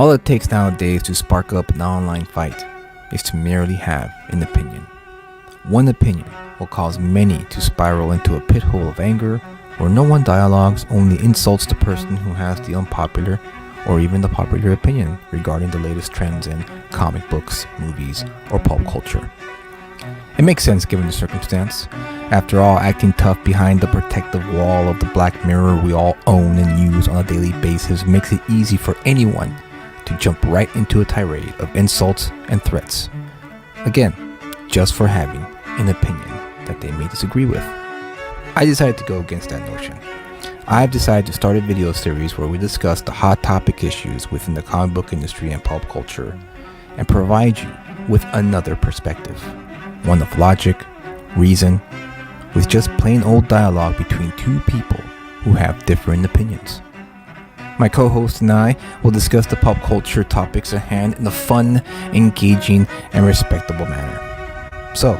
All it takes nowadays to spark up an online fight is to merely have an opinion. One opinion will cause many to spiral into a pit hole of anger where no one dialogues, only insults the person who has the unpopular or even the popular opinion regarding the latest trends in comic books, movies, or pulp culture. It makes sense given the circumstance. After all, acting tough behind the protective wall of the black mirror we all own and use on a daily basis makes it easy for anyone to jump right into a tirade of insults and threats. Again, just for having an opinion that they may disagree with. I decided to go against that notion. I've decided to start a video series where we discuss the hot topic issues within the comic book industry and pulp culture and provide you with another perspective. One of logic, reason, with just plain old dialogue between two people who have different opinions. My co-host and I will discuss the pulp culture topics at hand in a fun, engaging, and respectable manner. So,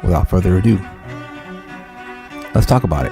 without further ado, let's talk about it.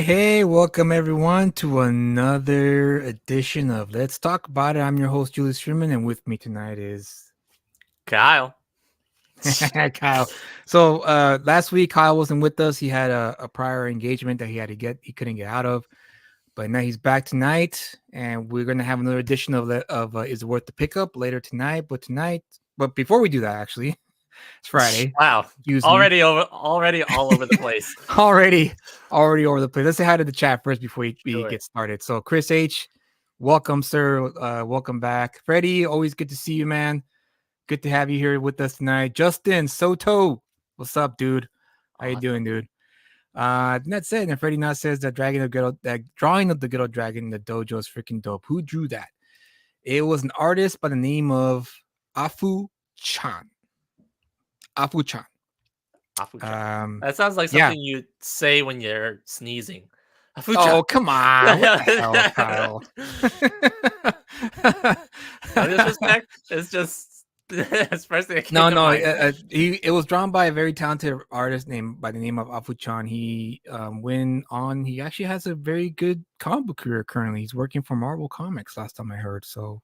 Hey, welcome everyone to another edition of Let's Talk About It. I'm your host, Julius Sherman, and with me tonight is Kyle. Kyle. So last week, Kyle wasn't with us. He had a prior engagement that he couldn't get out of. But now he's back tonight, and we're going to have another edition of Is It Worth the Pickup later tonight. But before we do that, actually, it's Friday. Wow. Already all over the place. already over the place. Let's say hi to the chat first before we get started. So Chris H, welcome, sir. Welcome back. Freddie, always good to see you, man. Good to have you here with us tonight. Justin Soto, what's up, dude? How you doing, dude? That's it. And Freddie Not says that drawing of the Ghetto Dragon in the dojo is freaking dope. Who drew that? It was an artist by the name of Afu Chan. That sounds like something you say when you're sneezing. Oh, come on. What the hell, Kyle? No disrespect. It's just it's first thing it was drawn by a very talented artist by the name of Afu Chan. He he actually has a very good comic book career currently. He's working for Marvel Comics last time I heard. So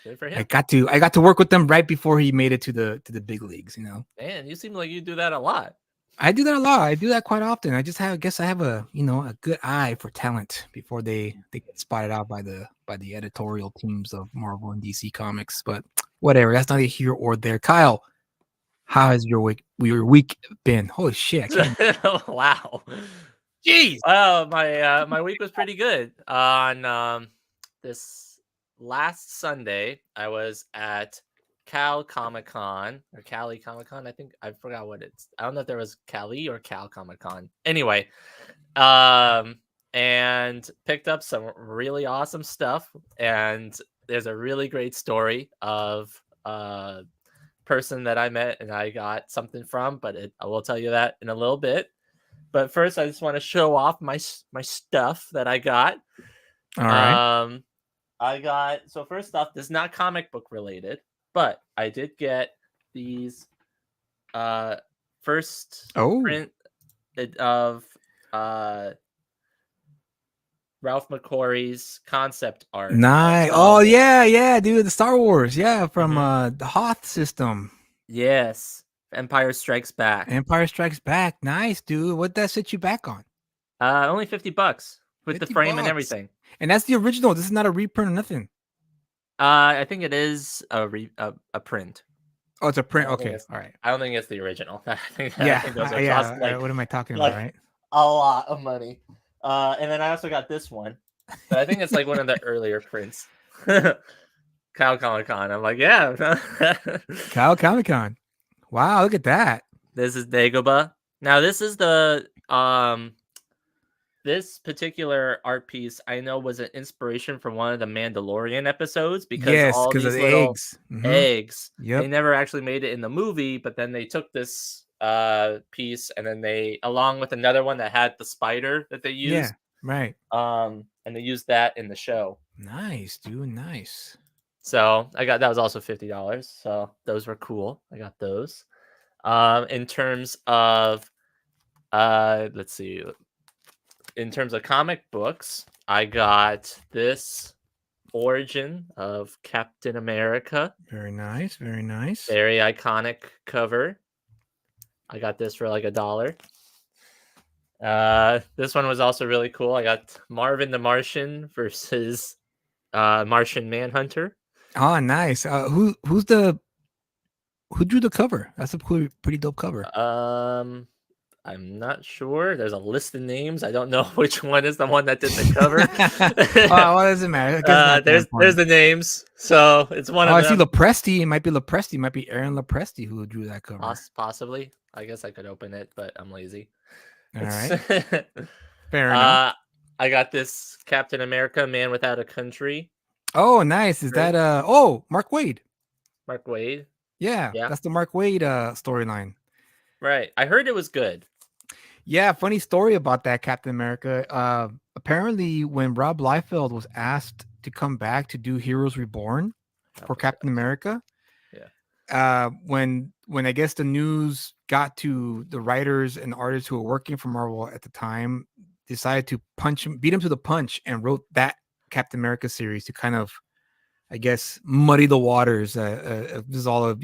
good for him. I got to work with them right before he made it to the big leagues, you know. Man, you seem like you do that a lot. I do that a lot. I do that quite often. I guess I have a a good eye for talent before they get spotted out by the editorial teams of Marvel and DC Comics. But whatever, that's neither here or there. Kyle, how has your week been? Holy shit, I can't. Wow. Jeez. My week was pretty good. On this last Sunday, I was at Cal Comic Con or Cali Comic Con. I think I forgot what it's. I don't know if there was Cali or Cal Comic Con. Anyway, and picked up some really awesome stuff. And there's a really great story of person that I met and I got something from, but I will tell you that in a little bit. But first, I just want to show off my stuff that I got. All right. I got, so first off, this is not comic book related, but I did get these first print of Ralph McQuarrie's concept art. Nice. Oh yeah, dude, the Star Wars, from the Hoth system. Yes, Empire Strikes Back. Empire Strikes Back. Nice, dude. What that set you back on? Only $50 with the frame and everything. And that's the original. This is not a reprint or nothing. I think it is a print. Oh, it's a print. Okay, all right. I don't think it's the original. I think cost, like, what am I talking about? Right, a lot of money. And then I also got this one, but I think it's like one of the earlier prints. Cal Comic Con. I'm like, yeah. Cal Comic Con. Wow, look at that. This is Dagobah. Now this is the this particular art piece I know was an inspiration from one of the Mandalorian episodes because all these of the little eggs. Yep. They never actually made it in the movie, but then they took this piece and then they, along with another one that had the spider that they used. Yeah, right. And they used that in the show. Nice, dude. Nice. So I got, that was also $50. So those were cool. I got those. In terms of let's see. In terms of comic books, I got this Origin of Captain America. Very nice, very nice. Very iconic cover. I got this for like $1. This one was also really cool. I got Marvin the Martian versus Martian Manhunter. Oh, nice. Who drew the cover? That's a pretty dope cover. I'm not sure. There's a list of names. I don't know which one is the one that did the cover. Well, it doesn't matter. There's the names. So it's one of them. I see Lopresti. It might be Lopresti. It might be Aaron Lopresti who drew that cover. Possibly. I guess I could open it, but I'm lazy. All right. Fair enough. I got this Captain America Man Without a Country. Oh, nice. Is that Mark Waid? Mark Waid? Yeah. That's the Mark Waid storyline. Right. I heard it was good. Yeah, funny story about that Captain America. Apparently, when Rob Liefeld was asked to come back to do Heroes Reborn for Captain America, when I guess the news got to the writers and artists who were working for Marvel at the time, decided to beat him to the punch, and wrote that Captain America series to kind of, I guess, muddy the waters. This is all of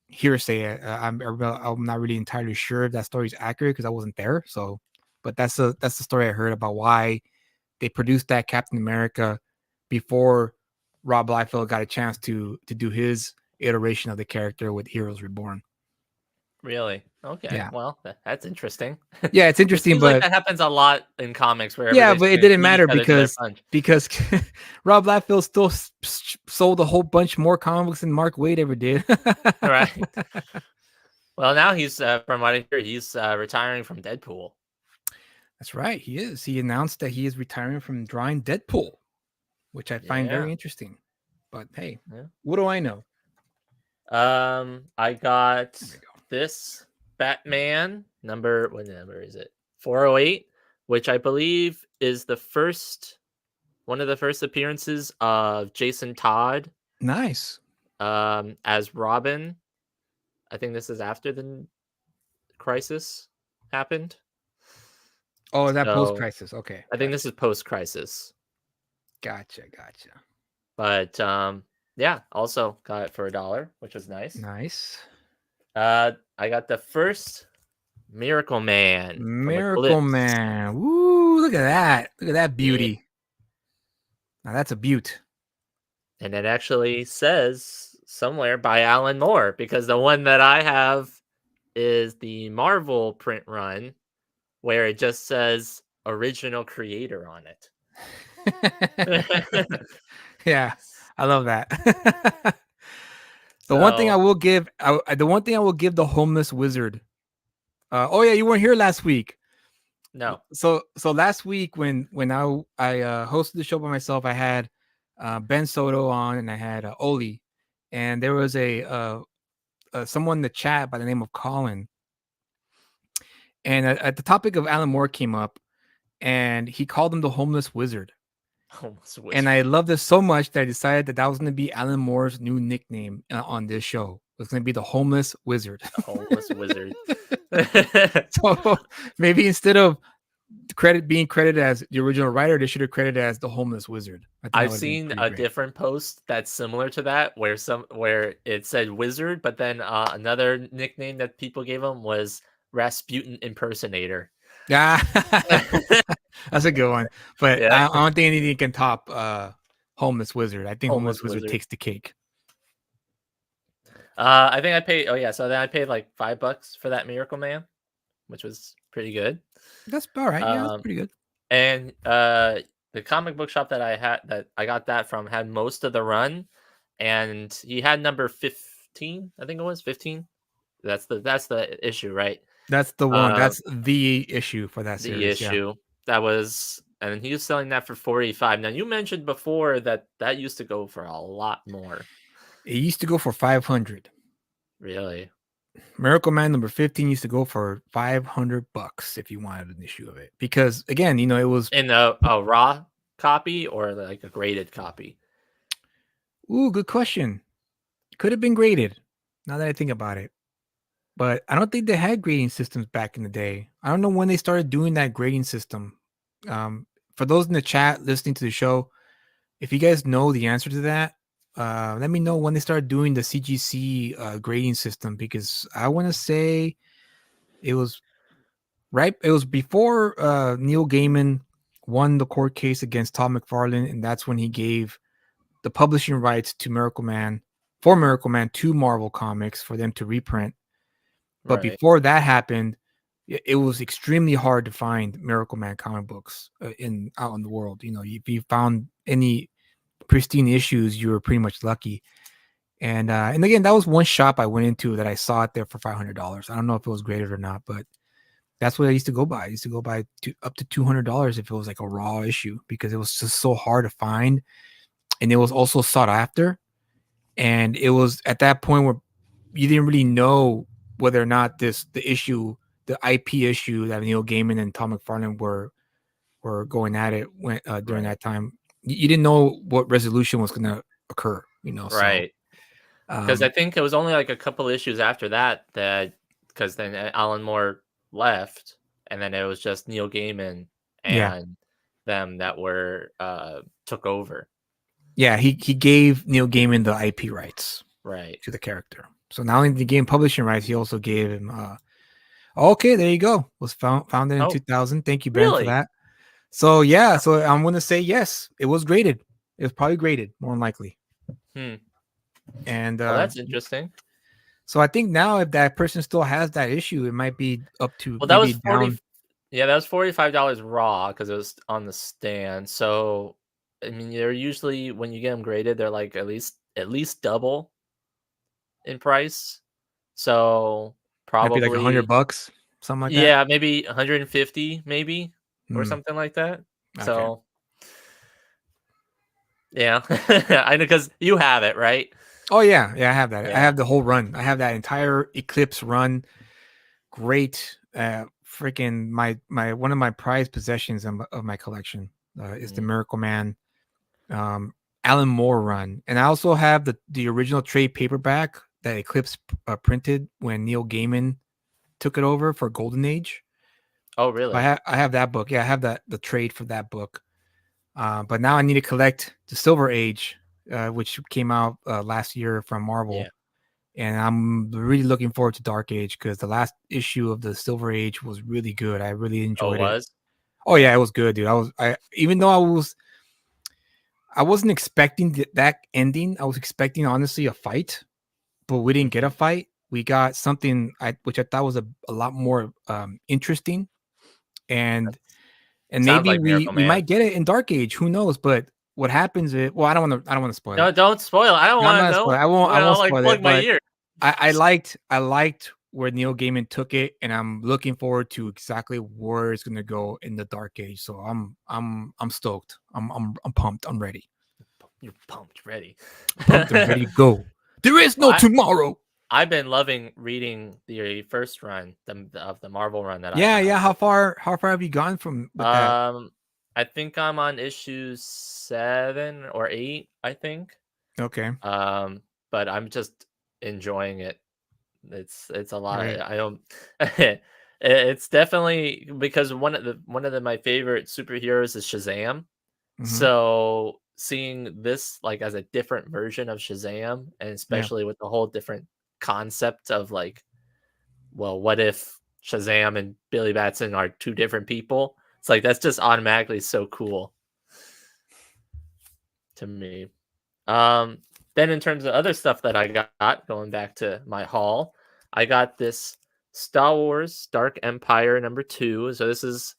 hearsay. I'm not really entirely sure if that story is accurate because I wasn't there. So, but that's the story I heard about why they produced that Captain America before Rob Liefeld got a chance to do his iteration of the character with Heroes Reborn. Really? Okay. Yeah. Well, that's interesting. Yeah, it's interesting, but like that happens a lot in comics. Where but it didn't matter because Rob Liefeld still sold a whole bunch more comic books than Mark Waid ever did. Right. Well, now he's from what I hear, he's retiring from Deadpool. That's right. He is. He announced that he is retiring from drawing Deadpool, which I find very interesting. But hey, what do I know? I got this Batman number, what number is it? 408, which I believe is one of the first appearances of Jason Todd. Nice. As Robin. I think this is after the Crisis happened. Oh, is that post-Crisis? Okay. I think this is post-Crisis. Gotcha. But yeah, also got it for $1, which was nice. Nice. I got the first Miracle Man from Miracle Eclipse. Man. Woo! Look at that. Look at that Yeah. beauty. Now that's a beaut. And it actually says somewhere by Alan Moore, because the one that I have is the Marvel print run where it just says original creator on it. Yeah, I love that. The one thing I So, will give, the one thing I will give the homeless wizard. Oh yeah, you weren't here last week. no. So last week when I hosted the show by myself, I had Ben Soto on and I had Oli, and there was a someone in the chat by the name of Colin, and at the topic of Alan Moore came up, and he called him the homeless wizard. Homeless And wizard. I loved it so much that I decided that was going to be Alan Moore's new nickname on this show. It was going to be the homeless wizard. The homeless wizard. So maybe instead of being credited as the original writer, they should have credited as the homeless wizard. I think that I've would have been seen pretty a great. different post that's similar to that where it said wizard, but then another nickname that people gave him was Rasputin impersonator. Yeah, that's a good one. But Yeah. I don't think anything can top homeless wizard. I think homeless Homeless wizard wizard. takes the cake. I think I paid. Oh yeah, so then I paid like $5 for that Miracle Man, which was pretty good. That's all right. Yeah, that's pretty good. And the comic book shop that I got that from had most of the run, and he had number 15. I think it was 15. That's the issue, right? That's the one. Um, That's the issue for that the series. Yeah. issue that was, and he was selling that for 45. Now you mentioned before that used to go for a lot more. It used to go for 500. Really? Miracle Man number 15 used to go for $500 if you wanted an issue of it. Because again, it was In a raw copy or like a graded copy? good question. Could have been graded, now that I think about it. But I don't think they had grading systems back in the day. I don't know when they started doing that grading system. For those in the chat listening to the show, if you guys know the answer to that, let me know when they started doing the CGC grading system, because I want to say it was right. It was before Neil Gaiman won the court case against Todd McFarlane, and that's when he gave the publishing rights to Miracle Man to Marvel Comics for them to reprint. But Right. before that happened, it was extremely hard to find Miracle Man comic books out in the world. If you found any pristine issues, you were pretty much lucky. And again, that was one shop I went into that I saw it there for $500. I don't know if it was graded or not, but that's what I used to go by. I used to go by up to $200 if it was like a raw issue, because it was just so hard to find, and it was also sought after. And it was at that point where you didn't really know whether or not the IP issue that Neil Gaiman and Tom McFarlane were going at it during that time. You didn't know what resolution was going to occur, Right. Because So, I think it was only like a couple issues after that because then Alan Moore left, and then it was just Neil Gaiman and them that were took over. Yeah, he gave Neil Gaiman the IP rights Right to the character. So not only the game publishing rights, he also gave him. Okay, there you go. Was founded in 2000. Thank you, Ben, for that. So yeah, so I'm going to say yes. It was graded. It was probably graded, more than likely. And that's interesting. So I think now, if that person still has that issue, it might be up to. Well, that was 40. Yeah, that was $45 raw because it was on the stand. So I mean, they're usually, when you get them graded, they're like at least double in price. So probably maybe like $100, something like that. Yeah, maybe 150, maybe or something like that. Okay. So yeah, I know, because you have it, right? Oh yeah, I have that. Yeah. I have the whole run. I have that entire Eclipse run. Great, freaking my one of my prized possessions of my collection is the Miracle Man, Alan Moore run, and I also have the original trade paperback that Eclipse printed when Neil Gaiman took it over for Golden Age. Oh really? I have that book. Yeah, I have the trade for that book. But now I need to collect the Silver Age, which came out last year from Marvel. and I'm really looking forward to Dark Age because the last issue of the Silver Age was really good. I really Oh, enjoyed it. was? Oh yeah, it was good, dude. I even though I wasn't expecting that ending. I was expecting honestly a fight, but we didn't get a fight. We got something which I thought was a lot more interesting, and Sounds maybe like we Miracle we Man. might get it in Dark Age. Who knows? But what happens is, well, I don't want to spoil No, it. don't spoil it. I don't No, I'm want not to gonna spoil it. know. I won't Like spoil plug it. my But ear. I liked where Neil Gaiman took it, and I'm looking forward to exactly where it's gonna go in the Dark Age. So I'm stoked. I'm pumped. I'm ready. You're pumped, ready. Pumped and ready to go. There is no Well, tomorrow. I've been loving reading the first run of the Marvel run that I Yeah, have. yeah. How far have you gone from with that? I think I'm on issue 7 or 8, I think. Okay. But I'm just enjoying it. It's a lot. Right. I don't. It's definitely because one of my favorite superheroes is Shazam. Mm-hmm. So seeing this like as a different version of Shazam, and Yeah. especially with the whole different concept of like, well, what if Shazam and Billy Batson are two different people? It's like that's just automatically so cool to me. Um, then in terms of other stuff that I got, going back to my haul, I got this Star Wars Dark Empire #2. So this is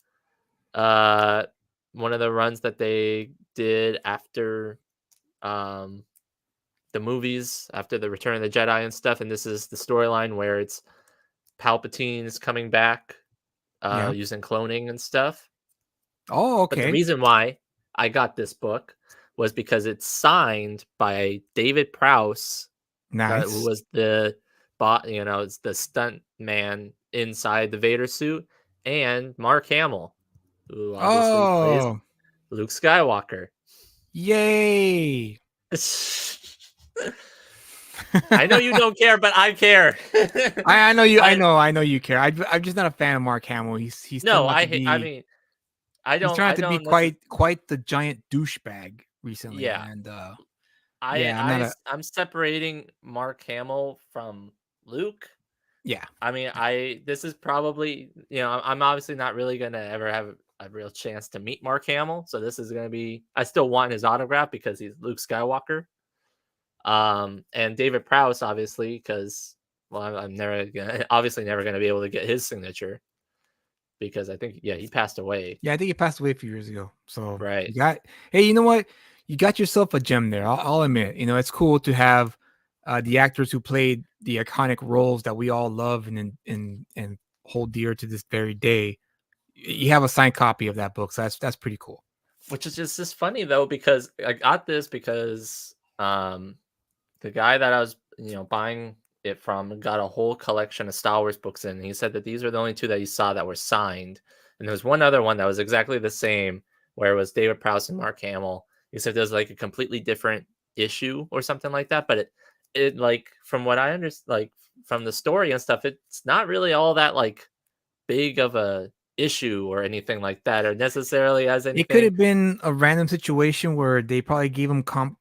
uh one of the runs that they did after um the movies, after the Return of the Jedi and stuff, and this is the storyline where it's Palpatine's coming back Yeah. using cloning and stuff. Oh, But the okay. reason why I got this book was because it's signed by David Prowse, who Nice. was the bot, it's the stunt man inside the Vader suit, and Mark Hamill, who obviously plays Oh, Luke Skywalker. yay. I know you don't care, but I care. I know you. I I know you care. I'm just not a fan of Mark Hamill. He's no, turned out to I be mean, he's turned out I to be don't necessarily. quite the giant douchebag recently, Yeah, and yeah, I'm separating Mark Hamill from Luke. yeah. I mean, this is probably, I'm obviously not really gonna ever have a real chance to meet Mark Hamill, so this is gonna be. I still want his autograph because he's Luke Skywalker. And David Prowse, obviously, because well, I'm never gonna, obviously never gonna be able to get his signature because I think, yeah, he passed away. Yeah, I think he passed away a few years ago. So Right. hey, you know what? You got yourself a gem there. I'll admit, it's cool to have the actors who played the iconic roles that we all love and hold dear to this very day. You have a signed copy of that book, so that's pretty cool. Which is just funny though, because I got this because the guy that I was, buying it from got a whole collection of Star Wars books in. And he said that these were the only two that he saw that were signed. And there was one other one that was exactly the same, where it was David Prowse and Mark Hamill. He said there's like a completely different issue or something like that. But it like from what I understand, like from the story and stuff, it's not really all that like big of a issue or anything like that, or necessarily as It could anything. have been a random situation where they probably gave him comp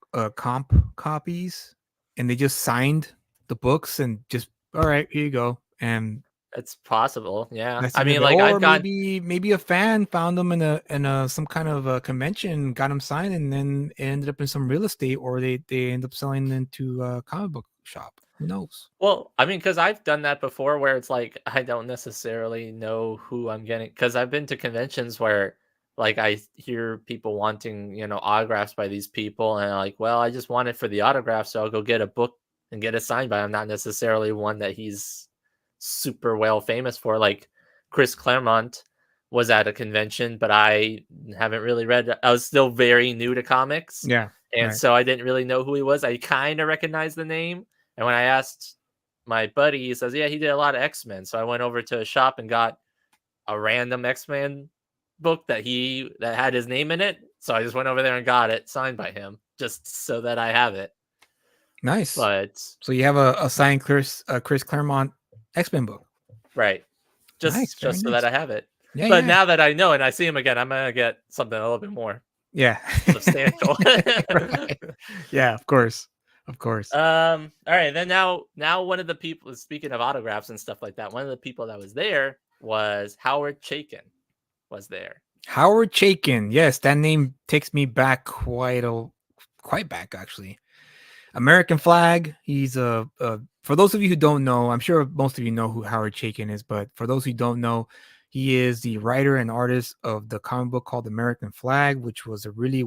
copies, and they just signed the books and just all right, here you go, and It's possible, yeah. that's the I end of mean, it. like Or I've got maybe a fan found them in a some kind of a convention, got them signed, and then it ended up in some real estate, or they end up selling them to a comic book shop. Who knows? well, I mean, because I've done that before where it's like I don't necessarily know who I'm getting, because I've been to conventions where like I hear people wanting, autographs by these people, and I'm like, well, I just want it for the autograph, so I'll go get a book and get it signed by him. Not necessarily one that he's super well famous for. Like Chris Claremont was at a convention, but I haven't really read. I was still very new to comics, Yeah, and right. so I didn't really know who he was. I kind of recognized the name, and when I asked my buddy, he says, "Yeah, he did a lot of X-Men." So I went over to a shop and got a random X-Men book that had his name in it. So I just went over there and got it signed by him, just so that I have it. Nice. But So you have a signed Chris Claremont X-Men book. right, Nice, very just so that nice. I have it. Yeah, But yeah, now that I know and I see him again, I'm gonna get something a little bit more yeah. substantial. Right. Yeah, of course. Of course. All right. Then now one of the people, speaking of autographs and stuff like that, one of the people that was there was Howard Chaykin was there. Howard Chaykin. Yes, that name takes me back quite back actually. American Flag. He's for those of you who don't know, I'm sure most of you know who Howard Chaykin is, but for those who don't know, he is the writer and artist of the comic book called American Flag, which was a really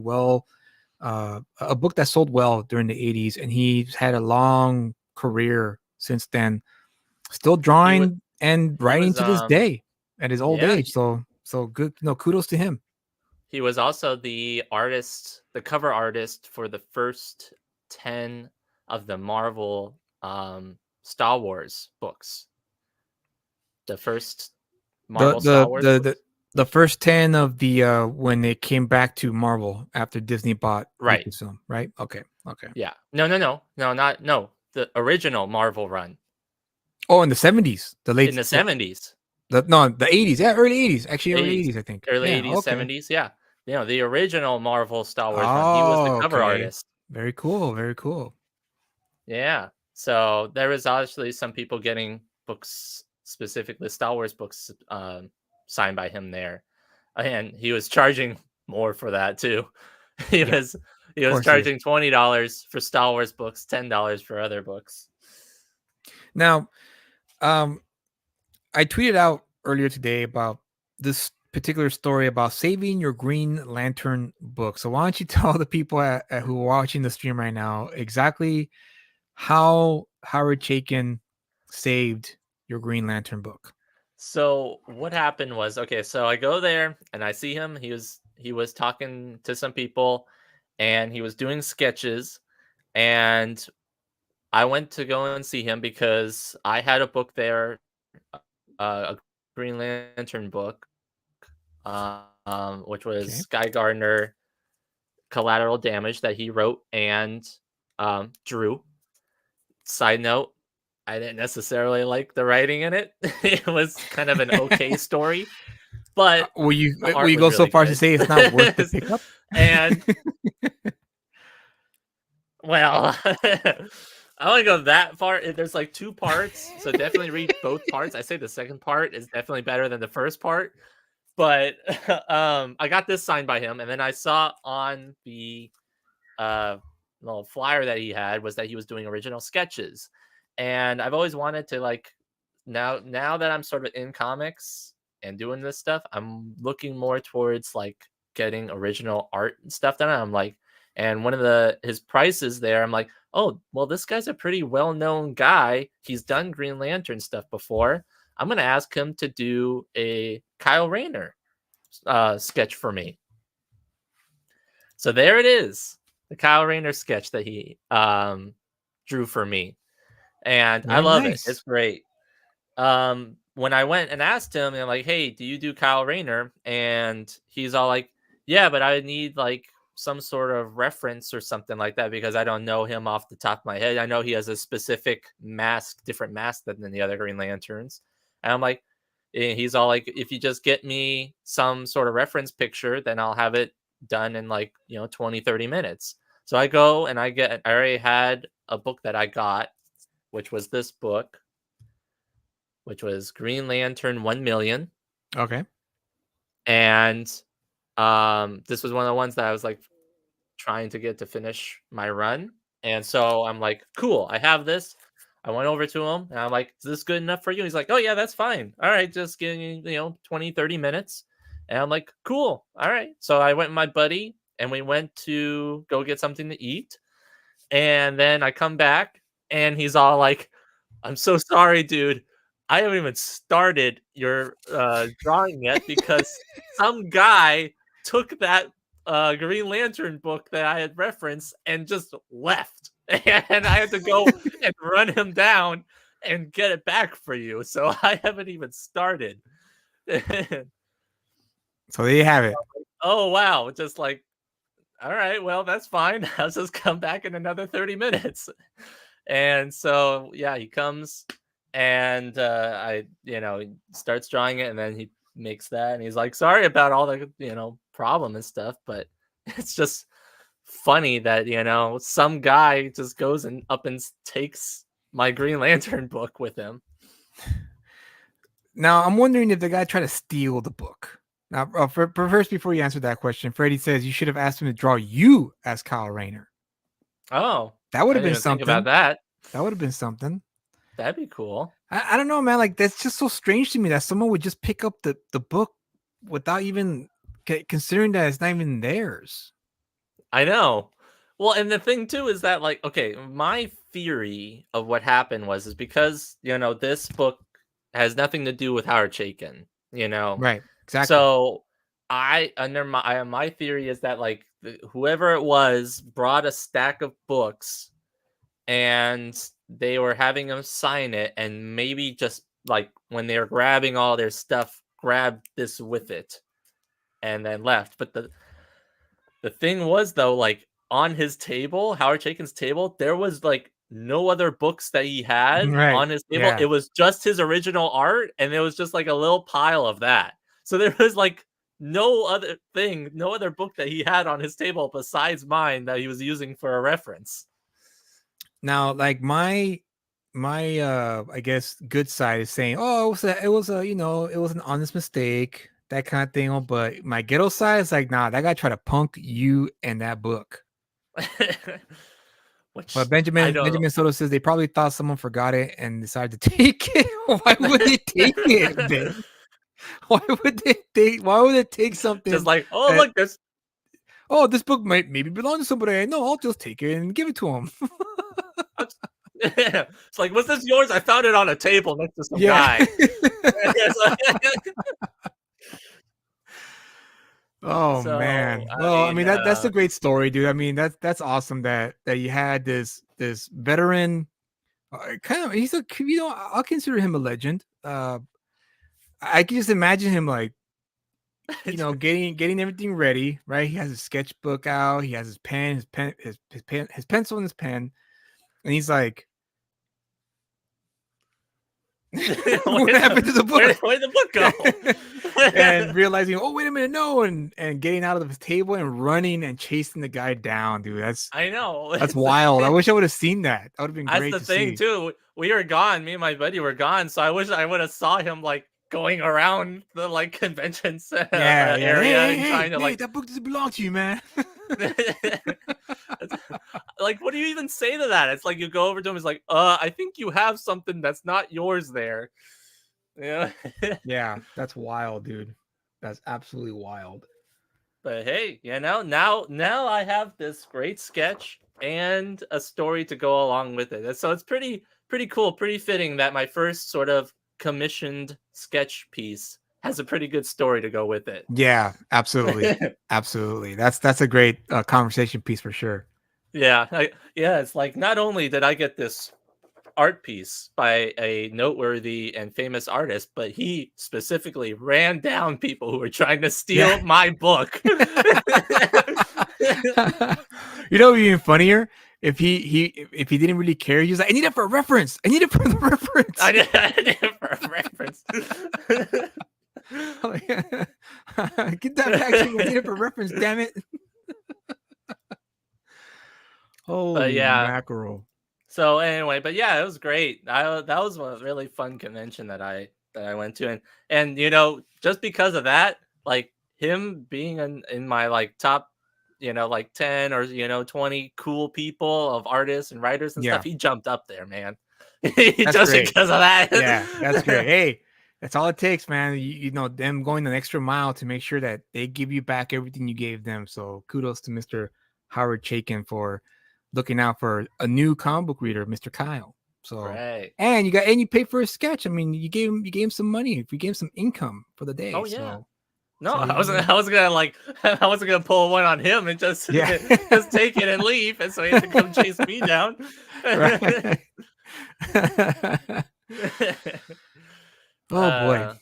a book that sold well during the 80s, and he's had a long career since then, still drawing and writing to this day at his old age. So good, kudos to him. He was also the cover artist for the first 10 of the Marvel Star Wars books. The first Marvel Star Wars books. The first 10 of the when it came back to Marvel after Disney bought Lucasfilm, right? Okay. Yeah. No. The original Marvel run. Oh, in the 70s, in the 70s. The 80s, early 80s, actually, early 80s, I think. Early 80s, 70s, yeah. The original Marvel Star Wars run. He was the cover artist. Very cool. Yeah. So there was actually some people getting books, specifically Star Wars books, signed by him there, and he was charging more for that too. He was charging $20 for Star Wars books, $10 for other books. Now, I tweeted out earlier today about this particular story about saving your Green Lantern book. So why don't you tell the people who are watching the stream right now exactly how Howard Chaykin saved your Green Lantern book? So what happened was, so I go there and I see him. He was talking to some people and he was doing sketches, and I went to go and see him because I had a book there, a Green Lantern book, which was Guy Gardner Collateral Damage that he wrote and drew. Side note, I didn't necessarily like the writing in it. It was kind of an okay story, but will you go so far to say it's not worth the pickup? And well, I want to go that far. There's like 2 parts, so definitely read both parts. I say the second part is definitely better than the first part, but I got this signed by him, and then I saw on the little flyer that he had was that he was doing original sketches. And I've always wanted to, like, now that I'm sort of in comics and doing this stuff, I'm looking more towards like getting original art and stuff done. I'm like, and one of his prices there, I'm like, oh, well, this guy's a pretty well-known guy. He's done Green Lantern stuff before. I'm going to ask him to do a Kyle Rayner sketch for me. So there it is, the Kyle Rayner sketch that he drew for me. And I love it. It's great. When I went and asked him, and I'm like, hey, do you do Kyle Rayner? And he's all like, yeah, but I need like some sort of reference or something like that because I don't know him off the top of my head. I know he has a specific different mask than the other Green Lanterns. And I'm like, he's all like, if you just get me some sort of reference picture, then I'll have it done in like, 20, 30 minutes. So I go and I already had a book that I got, which was this book, which was Green Lantern 1 Million. Okay. And this was one of the ones that I was like trying to get to finish my run. And so I'm like, cool, I have this. I went over to him and I'm like, is this good enough for you? He's like, oh yeah, that's fine. All right, just give me, 20, 30 minutes. And I'm like, cool. All right. So I went with my buddy and we went to go get something to eat. And then I come back and he's all like, I'm so sorry, dude. I haven't even started your drawing yet because some guy took that Green Lantern book that I had referenced and just left. And I had to go and run him down and get it back for you. So I haven't even started. So there you have it. Oh, wow. Just like, all right, well, that's fine. I'll just come back in another 30 minutes. And so, yeah, he comes and he starts drawing it and then he makes that and he's like, sorry about all the, problem and stuff, but it's just funny that some guy just goes and takes my Green Lantern book with him. Now, I'm wondering if the guy tried to steal the book. Now, first, before you answer that question, Freddie says you should have asked him to draw you as Kyle Rayner. Oh, that would I have didn't been even something. think about that. That would have been something. That'd be cool. I don't know, man. Like, that's just so strange to me that someone would just pick up the book without even considering that it's not even theirs. I know. Well, and the thing too is that, like, okay, my theory of what happened is because this book has nothing to do with Howard Chaykin, Right. Exactly. So my theory is that, like, whoever it was brought a stack of books and they were having him sign it, and maybe just like when they were grabbing all their stuff, grabbed this with it and then left. But the thing was, though, like, on his table, Howard Chaykin's table, there was like no other books that he had on his table. Yeah. It was just his original art, and it was just like a little pile of that. So there was like no other book that he had on his table besides mine that he was using for a reference. Now, like, my I guess good side is saying, oh, it was an honest mistake, that kind of thing. But my ghetto side is like, nah, that guy tried to punk you and that book. But Benjamin Soto says they probably thought someone forgot it and decided to take it. Why would they take it, Ben? Why would they take something just like, oh, look, this book maybe belong to somebody? No, I'll just take it and give it to him. It's like, was this yours? I found it on a table next to some guy. Oh, man. Well, I mean, that's a great story, dude. I mean, that's awesome that you had this veteran. I'll consider him a legend. I can just imagine him, like, getting everything ready, right? He has his sketchbook out, he has his pencil and his pen, and he's like, what happened to the book? Where'd the book go? And realizing, oh, wait a minute, no, and getting out of his table and running and chasing the guy down, dude. I know. That's wild. I wish I would have seen that. That would have been great. That's the thing too. We were gone. Me and my buddy were gone, so I wish I would have saw him, like, going around the, like, convention center area and trying to, like, that book doesn't belong to you, man. Like, what do you even say to that? It's like you go over to him. It's like, I think you have something that's not yours there. Yeah. Yeah, that's wild, dude. That's absolutely wild. But hey, now I have this great sketch and a story to go along with it. So it's pretty cool, pretty fitting that my first sort of commissioned sketch piece has a pretty good story to go with it. Yeah, absolutely. Absolutely. That's a great conversation piece for sure. Yeah. It's like, not only did I get this art piece by a noteworthy and famous artist, but he specifically ran down people who were trying to steal my book. You know, what'd be even funnier if he didn't really care. He was like, I need it for a reference. I need it for the reference. I need it for a reference. Get that back to me. I need it for reference, damn it. Holy mackerel. So anyway, but yeah, it was great. That was a really fun convention that I went to, and just because of that, like, him being in my, like, top, like 10 or 20 cool people of artists and writers and stuff, he jumped up there, man. Just great. Because of that. Yeah, that's great. Hey, that's all it takes, man. Them going an extra mile to make sure that they give you back everything you gave them. So kudos to Mr. Howard Chaykin for looking out for a new comic book reader, Mr. Kyle. So right. And you paid for a sketch. I mean, you gave him some money. You gave him some income for the day. Oh yeah. No, I wasn't gonna pull one on him and just just take it and leave, and so he had to come chase me down. Oh boy.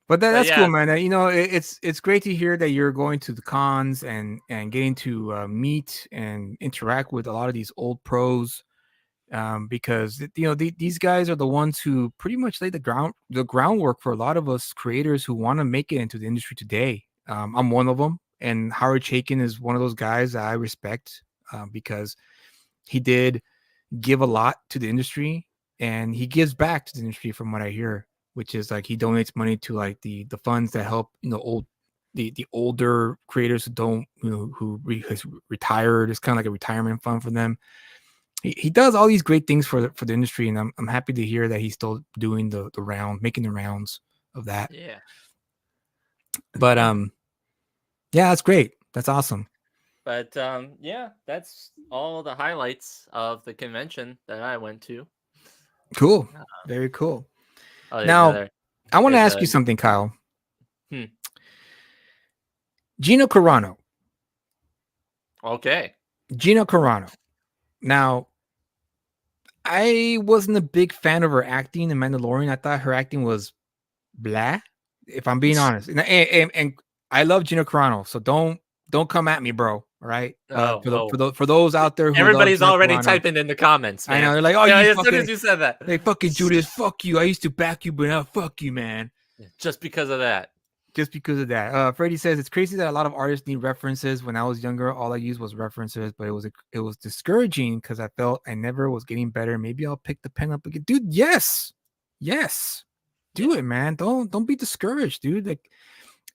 But that's cool, man. It's great to hear that you're going to the cons and getting to meet and interact with a lot of these old pros, because these guys are the ones who pretty much lay the groundwork for a lot of us creators who want to make it into the industry today. I'm one of them, and Howard Chaykin is one of those guys that I respect. because he did give a lot to the industry, and he gives back to the industry from what I hear, which is like he donates money to like the funds that help the older creators who don't has retired. It's kind of like a retirement fund for them. He does all these great things for the industry, and I'm happy to hear that he's still doing the round, making the rounds of that. Yeah. But yeah, that's great. That's awesome. But yeah, that's all the highlights of the convention that I went to. Cool. Very cool. Oh, Now, I want to ask you something, Kyle. Gina Carano. Okay. Gina Carano. Now, I wasn't a big fan of her acting in Mandalorian. I thought her acting was blah, if I'm being honest. And I love Gina Carano, so don't come at me, bro. All right. For those out there who everybody's already Carano, typing in the comments. Man. I know they're like, oh, yeah, you as fucking, soon as you said that, they fucking Judas, fuck you. I used to back you, but now fuck you, man. Just because of that. Just because of that. Freddie says it's crazy that a lot of artists need references. When I was younger, all I used was references, but it was discouraging because I felt I never was getting better. Maybe I'll pick the pen up again, dude. Yes, do it, man. Don't be discouraged, dude. Like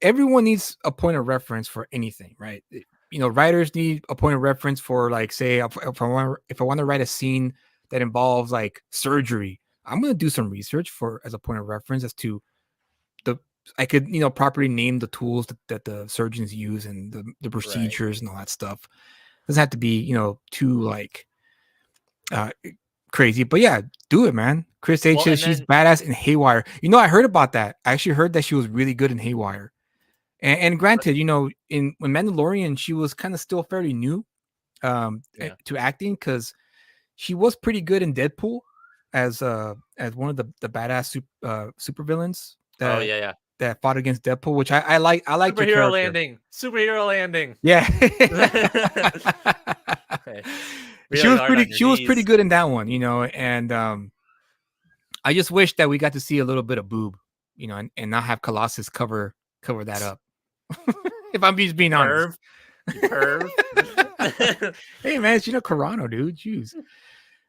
everyone needs a point of reference for anything, right? Writers need a point of reference for, like, say if I want to write a scene that involves like surgery, I'm gonna do some research as a point of reference as to I could, properly name the tools that the surgeons use and the procedures and all that stuff. Doesn't have to be, too like crazy, but yeah, do it, man. Chris H says she's badass in Haywire. I heard about that. I actually heard that she was really good in Haywire. And granted, when Mandalorian, she was kind of still fairly new to acting, because she was pretty good in Deadpool as one of the badass super villains. That fought against Deadpool, which I like. I like Superhero landing. Yeah. Really she was pretty good in that one, and I just wish that we got to see a little bit of boob, and not have Colossus cover that up. If I'm just being honest. Perv. Hey man, it's Carano, dude. Jeez.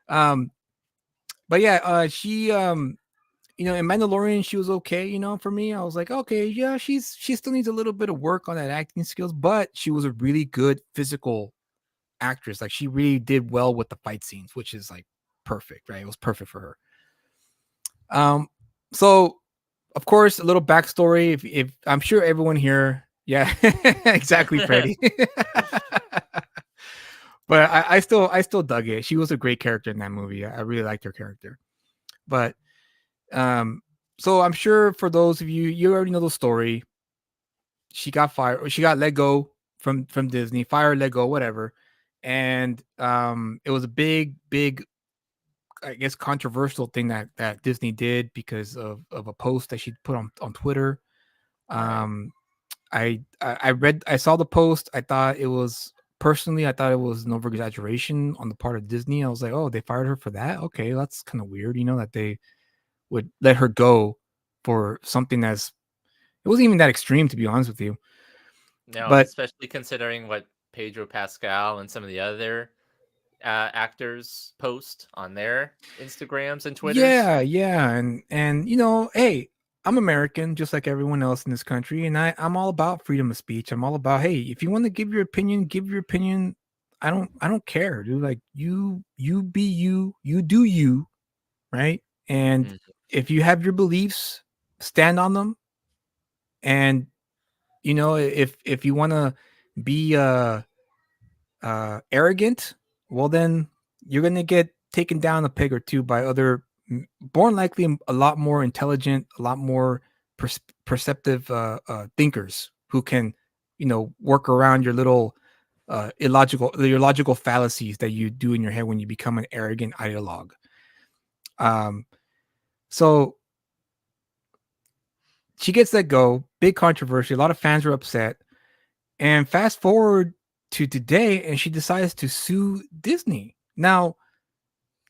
But yeah, she in Mandalorian, she was okay, for me. I was like, okay, yeah, she still needs a little bit of work on that acting skills, but she was a really good physical actress. Like, she really did well with the fight scenes, which is like perfect, right? It was perfect for her. So of course, a little backstory. If I'm sure everyone here, yeah, exactly, Freddie. But I still dug it. She was a great character in that movie. I really liked her character. But so I'm sure for those of you already know the story. She got fired, or she got let go from Disney, fired, let go, whatever. And it was a big, I guess, controversial thing that Disney did because of a post that she put on Twitter. I saw the post. I thought it was an over exaggeration on the part of Disney. I was like, oh, they fired her for that? Okay, that's kind of weird, that they would let her go for something it wasn't even that extreme, to be honest with you. No, but especially considering what Pedro Pascal and some of the other actors post on their Instagrams and Twitters. Yeah, and hey, I'm American just like everyone else in this country, and I'm all about freedom of speech. I'm all about, hey, if you want to give your opinion, give your opinion. I don't care, dude. Like, you be you do you, right? And if you have your beliefs, stand on them. And if you want to be arrogant, well, then you're gonna get taken down a peg or two by other, more likely a lot more intelligent, a lot more perceptive thinkers who can work around your little logical fallacies that you do in your head when you become an arrogant ideologue. So she gets let go, big controversy, a lot of fans were upset, and fast forward to today, and she decides to sue Disney. Now,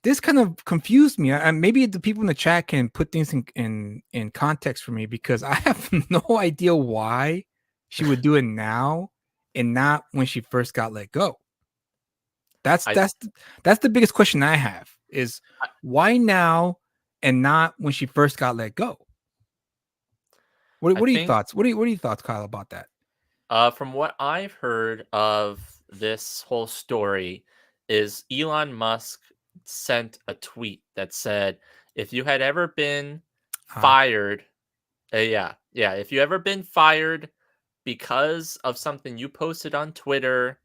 this kind of confused me. Maybe the people in the chat can put things in context for me, because I have no idea why she would do it now and not when she first got let go. That's I- that's the biggest question I have is I- why now and not when she first got let go? What I are your think thoughts? What are your thoughts, Kyle, about that? from what I've heard of this whole story, is Elon Musk sent a tweet that said, "If you had ever been Ah, fired, yeah, if you ever been fired because of something you posted on Twitter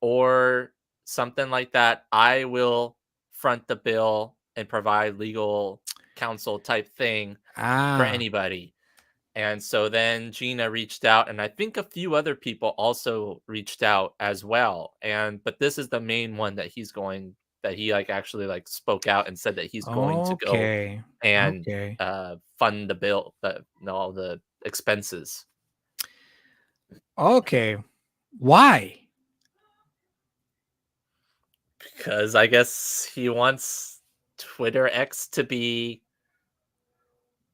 or something like that, I will front the bill and provide legal counsel type thing for ah, anybody." And so then Gina reached out, and I think a few other people also reached out as well. And but this is the main one that he like actually like spoke out and said that he's going to go okay, and okay. fund the bill, all the expenses. Okay. Why? Because I guess he wants Twitter X to be,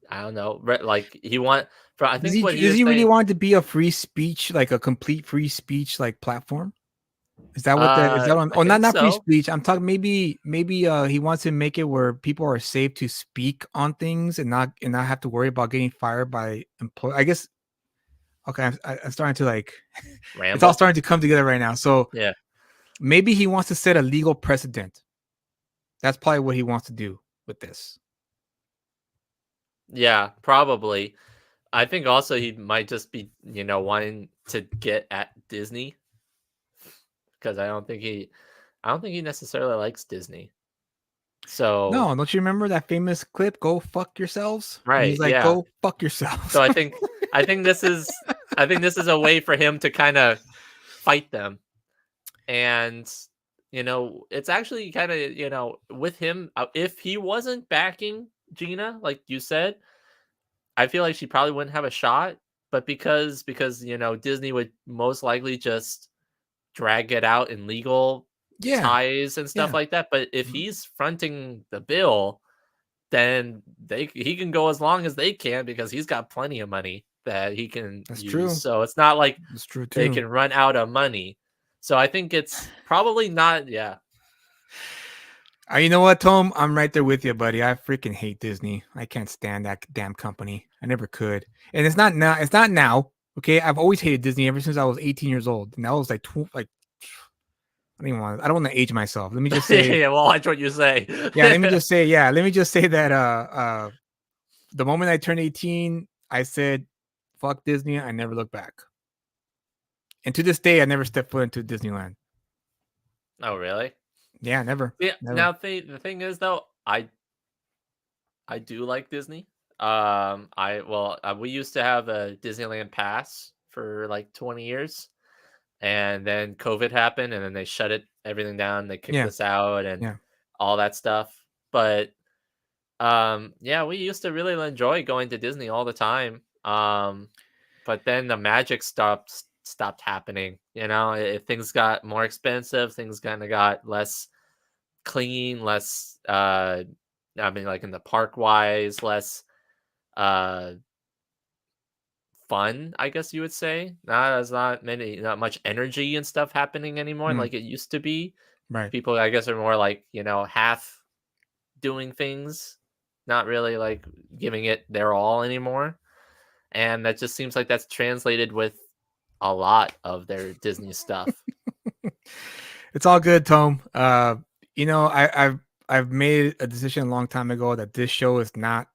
I don't know, like he want for I think what he Does was he really saying. want it to be a free speech, like a complete free speech like platform? Is that what that is that on I oh think not free so. speech. I'm talking maybe he wants to make it where people are safe to speak on things and not have to worry about getting fired by employ I guess okay, I'm starting to like it's all Ramble. starting to come together right now. So Yeah. maybe he wants to set a legal precedent. That's probably what he wants to do with this. Yeah, probably. I think also he might just be, wanting to get at Disney because I don't think he necessarily likes Disney. So, No, don't you remember that famous clip? Go fuck yourselves. And he's right, like, yeah. go fuck yourselves. So I think this is a way for him to kind of fight them. And it's actually kind of, with him, if he wasn't backing Gina like you said, I feel like she probably wouldn't have a shot, but because Disney would most likely just drag it out in legal Yeah, ties and stuff yeah, like that. But if mhm, he's fronting the bill, then he can go as long as they can because he's got plenty of money that he can that's use. true. So it's not like That's true they too. can run out of money. So I think it's probably not. Yeah. You know what, Tom? I'm right there with you, buddy. I freaking hate Disney. I can't stand that damn company. I never could. And it's not now. It's not now. Okay, I've always hated Disney ever since I was 18 years old, and that was like like I don't want to age myself. Let me just say, Yeah. Well, watch what you say. yeah. Let me just say, yeah. Let me just say that the moment I turned 18, I said, "Fuck Disney." I never looked back. And to this day, I never stepped foot into Disneyland. Oh, really? Yeah, never, Yeah. never. Now the thing is though, I do like Disney. We used to have a Disneyland pass for like 20 years, and then COVID happened, and then they shut everything down. They kicked Yeah, us out and yeah. all that stuff. But yeah, we used to really enjoy going to Disney all the time. But then the magic stopped happening. Things got more expensive. Things kind of got less clean, less. I mean, like in the park wise, less uh fun, I guess you would say. Not much energy and stuff happening anymore Mm, like it used to be. right. People, I guess, are more like, half doing things, not really like giving it their all anymore. And that just seems like that's translated with a lot of their Disney stuff. It's all good, Tom. I've made a decision a long time ago that this show is not.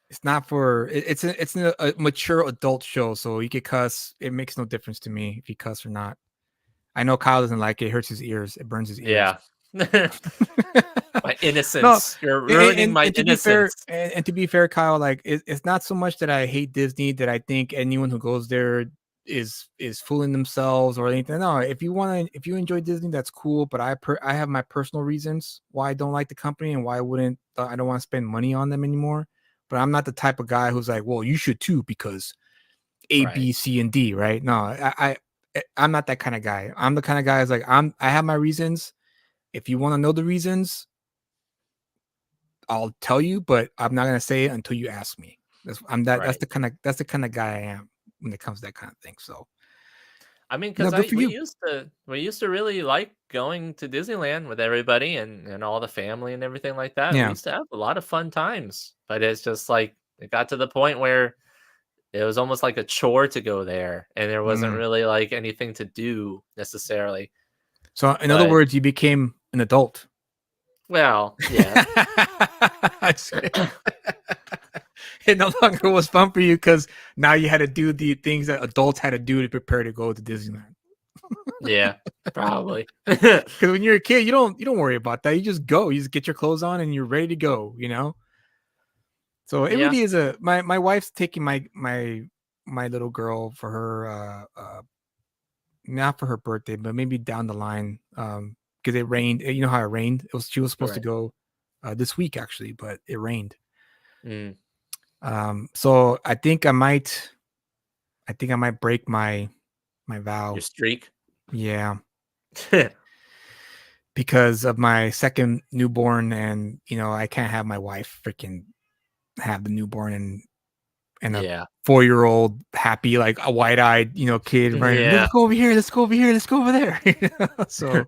It's not for. A mature adult show, so you could cuss. It makes no difference to me if you cuss or not. I know Kyle doesn't like it. It hurts his ears. It burns his ears. Yeah. My No, innocence. You're ruining my and to be fair, innocence. and to be fair, Kyle, like it's not so much that I hate Disney that I think anyone who goes there is fooling themselves or anything. No, if you enjoy Disney, that's cool. But I have my personal reasons why I don't like the company and why I don't want to spend money on them anymore. But I'm not the type of guy who's like, well, you should too because A, Right. B, C, and D, right? No, I'm not that kind of guy. I'm the kind of guy who's like I have my reasons. If you want to know the reasons, I'll tell you, but I'm not gonna say it until you ask me. That's Right. the kind of guy I am when it comes to that kind of thing. So I mean, No, because good I for you. we used to really like going to Disneyland with everybody and all the family and everything like that. We Yeah. used to have a lot of fun times, but it's just like it got to the point where it was almost like a chore to go there, and there wasn't Mm. really like anything to do necessarily. So, in other But words, you became an adult. well, yes. Just kidding. It no longer was fun for you because now you had to do the things that adults had to do to prepare to go to Disneyland. Yeah, probably. Because when you're a kid, you don't worry about that. You just go. You just get your clothes on and you're ready to go. So it Yeah, really is my wife's taking my little girl for her not for her birthday, but maybe down the line. Because it rained. You know how it rained? She was supposed to right. go this week actually, but it rained. Mm, So I think I might break my your vow. streak. Yeah, because of my second newborn, and I can't have my wife freaking have the newborn and a Yeah. 4-year-old happy like a wide-eyed kid running. Yeah. Let's go over here. Let's go over here. Let's go over there. So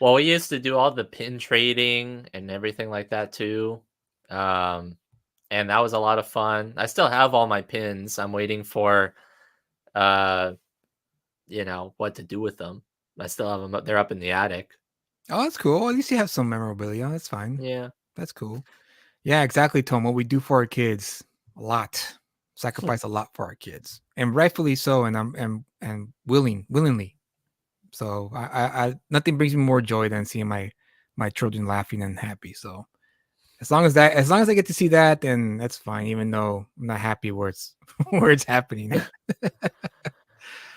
Well, we used to do all the pin trading and everything like that too. Um, and that was a lot of fun. I still have all my pins. I'm waiting for uh, what to do with them. I still have them. They're up in the attic. oh, that's cool. At least you have some memorabilia. That's fine. Yeah. That's cool. Yeah, exactly, Tom. What we do for our kids, a lot. Sacrifice a lot for our kids, and rightfully so. And I'm willingly. So I nothing brings me more joy than seeing my children laughing and happy. So as long as I get to see that, then that's fine. Even though I'm not happy where it's where it's happening.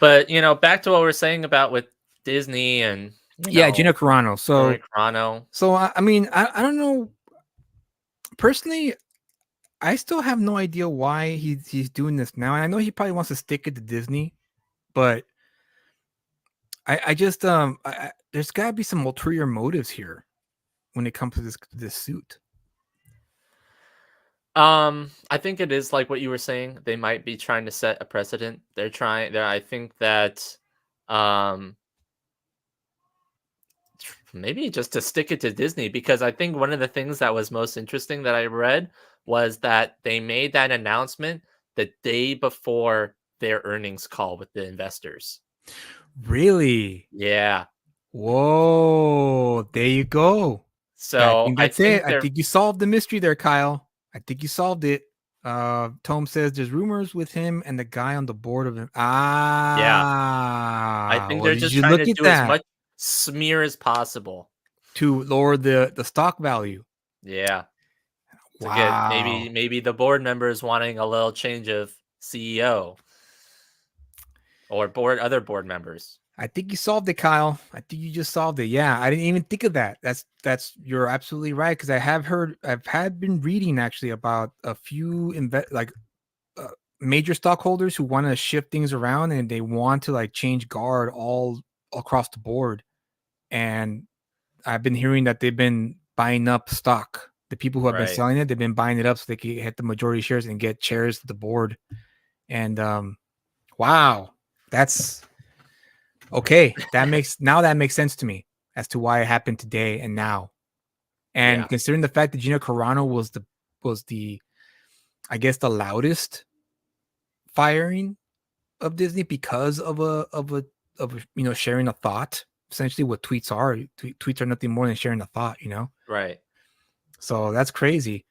But back to what we are saying about with Disney and Yeah, Gina Carano. Tony So Carano. I mean I don't know personally. I still have no idea why he's doing this now. And I know he probably wants to stick it to Disney, but I just there's got to be some ulterior motives here when it comes to this suit. I think it is like what you were saying. They might be trying to set a precedent. I think that um maybe just to stick it to Disney, because I think one of the things that was most interesting that I read was that they made that announcement the day before their earnings call with the investors. Really? Yeah. Whoa! There you go. I So think I that's it. think I they're think you solved the mystery there, Kyle. I think you solved it. Tom says there's rumors with him and the guy on the board of him. yeah, I Ah, think well, they're did just you trying look to at do as that much smear as possible. to lower the stock value? Yeah. To get Wow. maybe the board members wanting a little change of CEO or other board members. I think you solved it, Kyle. I think you just solved it. Yeah, I didn't even think of that. That's you're absolutely right because I've been reading actually about a few major stockholders who want to shift things around and they want to like change guard all across the board. And I've been hearing that they've been buying up stock. The people who have been Right. selling it, they've been buying it up so they can hit the majority shares and get chairs to the board. And wow, that's okay. That makes sense to me as to why it happened today and now. And Yeah. considering the fact that Gina Carano was the I guess the loudest firing of Disney because of sharing a thought. Essentially, what tweets are. Tweets are nothing more than sharing a thought. Right. So that's crazy.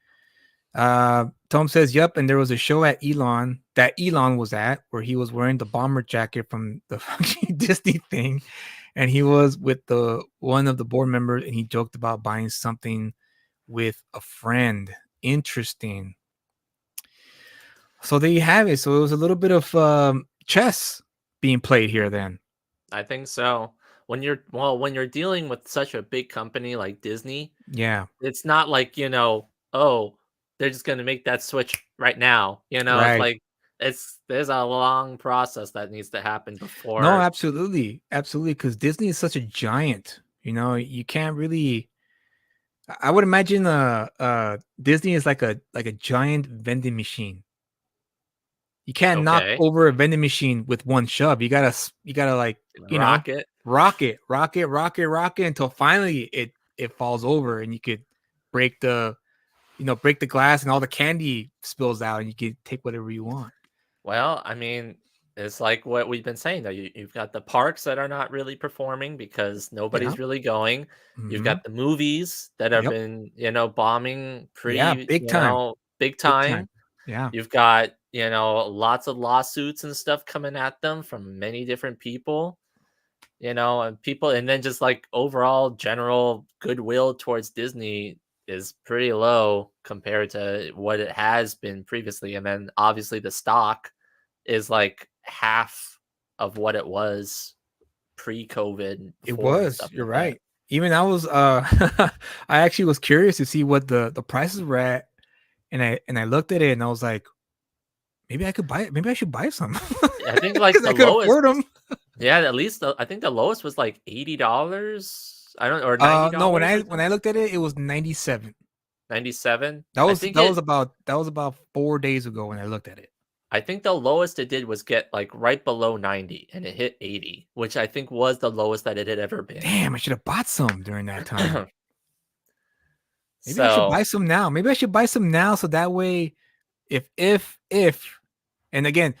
Tom says, "Yep." And there was a show at Elon that Elon was at where he was wearing the bomber jacket from the fucking Disney thing, and he was with the one of the board members, and he joked about buying something with a friend. Interesting. So there you have it. So it was a little bit of chess being played here. Then, I think so. When you're dealing with such a big company like Disney, yeah, it's not like, oh, they're just gonna make that switch right now. It's right. like there's a long process that needs to happen No, before. absolutely, absolutely. Because Disney is such a giant. You can't really. I would imagine Disney is like a giant vending machine. You can't knock Okay. over a vending machine with one shove. You gotta like, Rocket. rock it until finally it falls over and you could break the break the glass and all the candy spills out and you can take whatever you want. Well, I mean, it's like what we've been saying though. You've got the parks that are not really performing because Yeah. nobody's really going. You've Mhm. got the movies that have Yep. been, bombing Yeah, pretty, big time. big Big time. time. Yeah. You've got, lots of lawsuits and stuff coming at them from many different people, and then just like overall general goodwill towards Disney is pretty low compared to what it has been previously. And then obviously the stock is like half of what it was pre-COVID It before and was. stuff You're like that. right. Even I was I actually was curious to see what the prices were at, and I looked at it and I was like, maybe I could buy it. Maybe I should buy some I think like because the I could lowest, afford them. yeah, at least I think the lowest was like $80. I don't, or No, when $90 I or when I something. looked at it, it was 97. 97. That I was think that was about 4 days ago when I looked at it. I think the lowest it did was get like right below 90 and it hit 80, which I think was the lowest that it had ever been. Damn, I should have bought some during that time. Maybe I should So, buy some now. Maybe I should buy some now so that way, if, and again,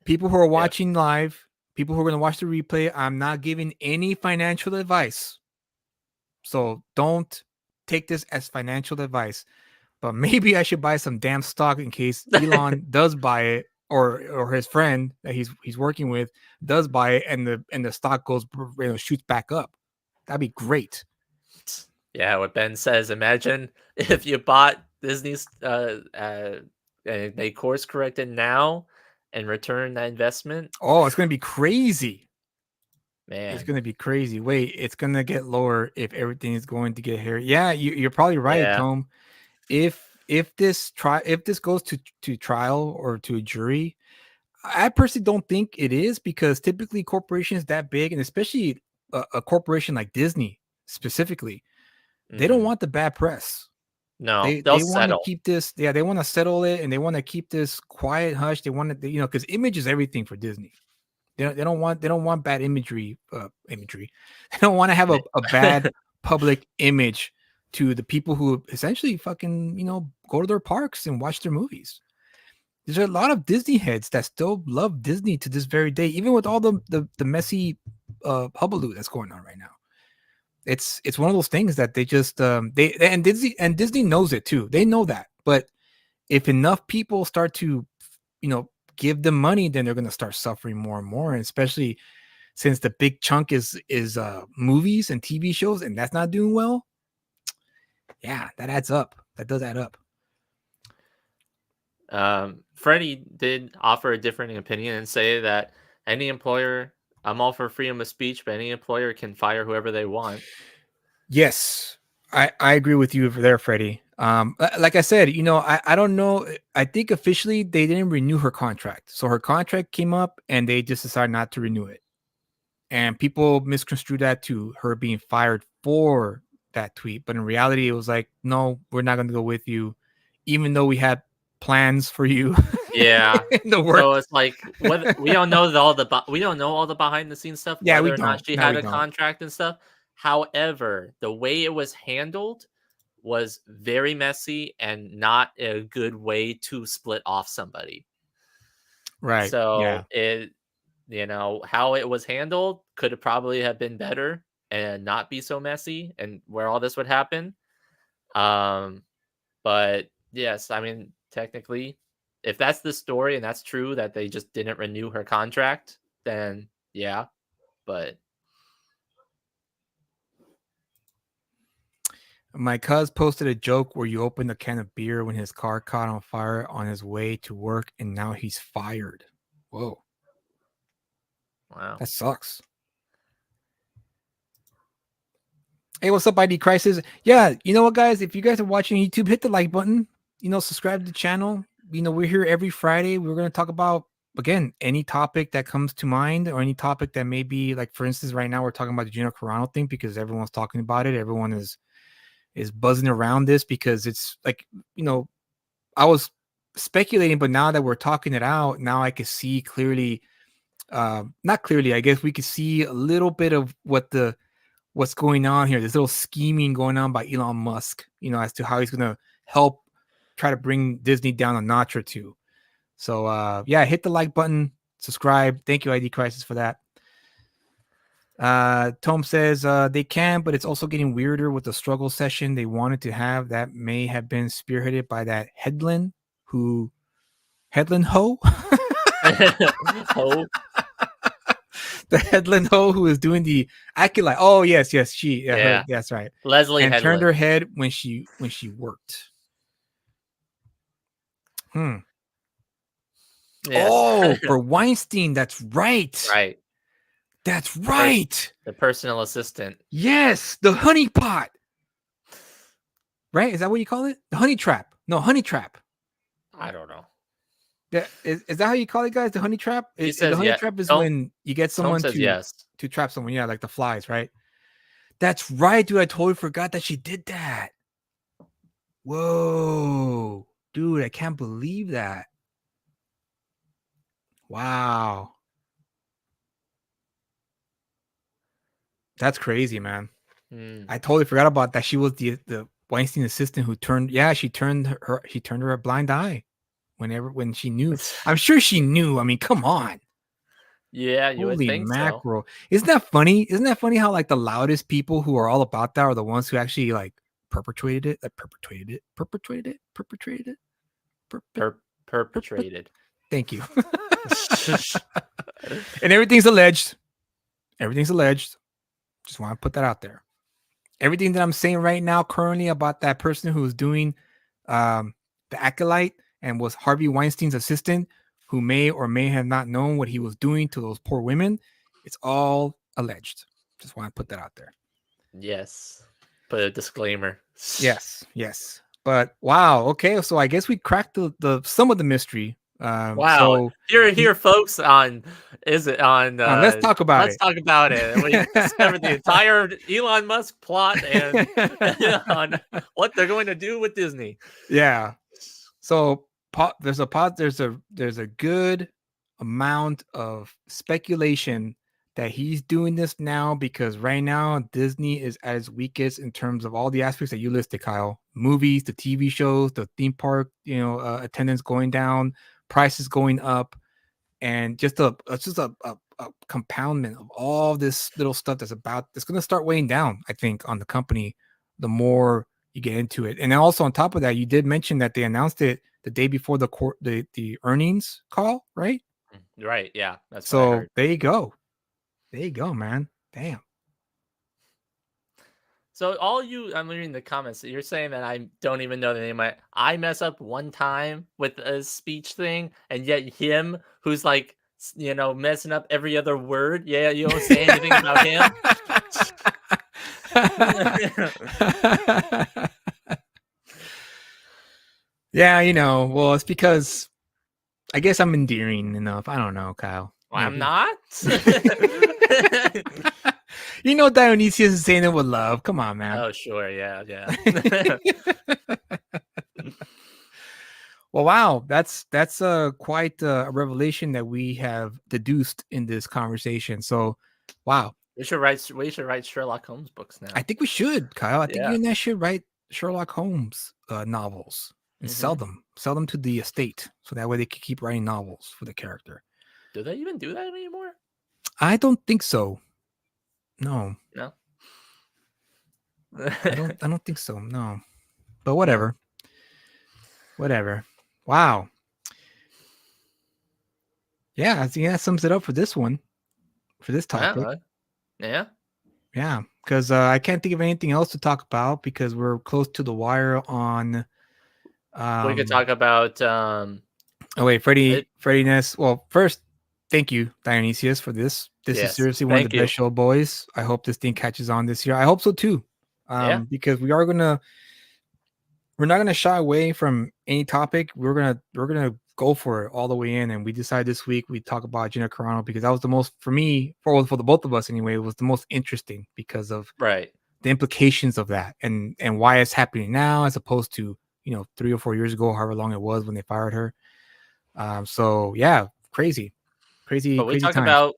people who are yeah. watching live, people who are going to watch the replay, I'm not giving any financial advice. So don't take this as financial advice. But maybe I should buy some damn stock in case Elon does buy it, or his friend that he's working with does buy it, and the stock goes shoots back up. That'd be great. Yeah, what Ben says, imagine if you bought Disney's and they course corrected now and return that investment. Oh, it's gonna be crazy. It's Man. gonna be crazy. Wait, it's gonna get lower if everything is going to get hairy. Yeah, you're probably right, Yeah. Tom. If this goes to trial or to a jury, I personally don't think it is because typically corporations that big, and especially a corporation like Disney specifically, they don't Mhm. want the bad press. No, they'll They want to settle. keep this, yeah, they want to settle it and they want to keep this quiet hush. They want to, because image is everything for Disney. They don't want bad imagery. They don't want to have Ma a bad public image to the people who essentially fucking, go to their parks and watch their movies. There's a lot of Disney heads that still love Disney to this very day, even with all the messy hullabaloo that's going on right now. It's one of those things that they just and Disney knows it too. They know that, but if enough people start to, give them money, then they're gonna start suffering more and more, and especially since the big chunk is movies and TV shows, and that's not doing well. Yeah, that adds up. That does add up. Freddie did offer a differing opinion and say that any employer, I'm all for freedom of speech, but any employer can fire whoever they want. Yes, I agree with you there, Freddie. Like I said, I don't know. I think officially they didn't renew her contract. So her contract came up and they just decided not to renew it. And people misconstrued that to her being fired for that tweet. But in reality, it was like, no, we're not going to go with you, even though we had plans for you Yeah. in the work. So it's like whether we don't know we don't know all the behind the scenes stuff, Yeah, we whether or not don't. she No, had we a don't. contract and stuff. However, the way it was handled was very messy and not a good way to split off somebody. Right. So Yeah. how it was handled could have probably have been better and not be so messy and where all this would happen. But yes, I mean, technically, if that's the story and that's true that they just didn't renew her contract, then yeah. But My cuz posted a joke where you opened a can of beer when his car caught on fire on his way to work, and now he's fired. Whoa, wow. that sucks. Hey, what's up, ID Crisis? Yeah, you know what, guys? If you guys are watching YouTube, hit the like button. Subscribe to the channel. We're here every Friday. We're going to talk about, again, any topic that comes to mind or any topic that may be, like, for instance, right now we're talking about the Gino Carano thing because everyone's talking about it. Everyone is buzzing around this because it's like, I was speculating, but now that we're talking it out, now I can see clearly. Not clearly, I guess we could see a little bit of what's going on here. This little scheming going on by Elon Musk, as to how he's gonna help try to bring Disney down a notch or two. So yeah, hit the like button, subscribe. Thank you, ID Crisis, for that. Tom says they can, but it's also getting weirder with the struggle session they wanted to have that may have been spearheaded by that Headland Ho. Oh, The Headland Ho who is doing the acolyte. Oh yes, she. Yeah. That's right. Leslie And turned Headland. her head when she worked. Yes. Oh, for Weinstein. That's right. Right. That's right. The personal assistant. Yes, the honey pot. Right? Is that what you call it? The honey trap. No, honey trap. I don't know. Yeah, is that how you call it, guys? The honey trap? He The says honey yeah. trap is Tom- when you get Tom someone says to yes. to trap someone. Yeah, like the flies, right? That's right, dude. I totally forgot that she did that. Whoa, dude, I can't believe that. Wow. That's crazy, man. I totally forgot about that. She was the Weinstein assistant who turned she turned her a blind eye when she knew. I'm sure she knew. I mean, come on. Yeah, you would Holy think so. mackerel. Isn't that funny? Isn't that funny how like the loudest people who are all about that are the ones who actually like perpetrated it? Perpetrated. Thank you. And everything's alleged. Just want to put that out there. Everything that I'm saying right now currently about that person who was doing the acolyte and was Harvey Weinstein's assistant, who may or may have not known what he was doing to those poor women, it's all alleged. Just want to put that out there. Yes. Put a disclaimer. Yes. But wow, okay, so I guess we cracked the some of the mystery. Wow. So Here, folks, let's talk about Let's talk about it. We discovered the entire Elon Musk plot and on what they're going to do with Disney. Yeah. So there's a good amount of speculation that he's doing this now because right now Disney is at its weakest in terms of all the aspects that you listed, Kyle. Movies, the TV shows, the theme park, attendance going down, prices going up, and just a compoundment of all this little stuff that's going to start weighing down, I think, on the company the more you get into it. And then also on top of that, you did mention that they announced it the day before the earnings call, right? Right. Yeah. That's so. What I heard. There you go, man. Damn. So I'm reading the comments. You're saying that I don't even know the name. I mess up one time with a speech thing, and yet him, who's like, messing up every other word. Yeah, you don't say anything about him. Yeah, well, it's because I guess I'm endearing enough. I don't know, Kyle. Well, I'm not. Dionysius is saying it with love. Come on, man. Oh, sure. Yeah. Well, wow. That's quite a revelation that we have deduced in this conversation. So, wow. We should write Sherlock Holmes books now. I think we should, Kyle. I think you and I should write Sherlock Holmes novels and sell them to the estate, so that way they can keep writing novels for the character. Do they even do that anymore? I don't think so. No. I don't think so. No. But whatever. Wow. Yeah, I think that sums it up for this one. For this topic. Yeah. Yeah, because I can't think of anything else to talk about because we're close to the wire on. We could talk about. Freddie Ness. Well, first, thank you, Dionysius, for this. This is seriously one of the best show, boys. I hope this thing catches on this year. I hope so too. Because we're not gonna shy away from any topic. We're gonna go for it all the way in. And we decided this week we talk about Gina Carano because that was the most, for me, for the both of us anyway, it was the most interesting because of the implications of that and why it's happening now as opposed to 3 or 4 years ago, however long it was when they fired her. So yeah, crazy But we talk times. about,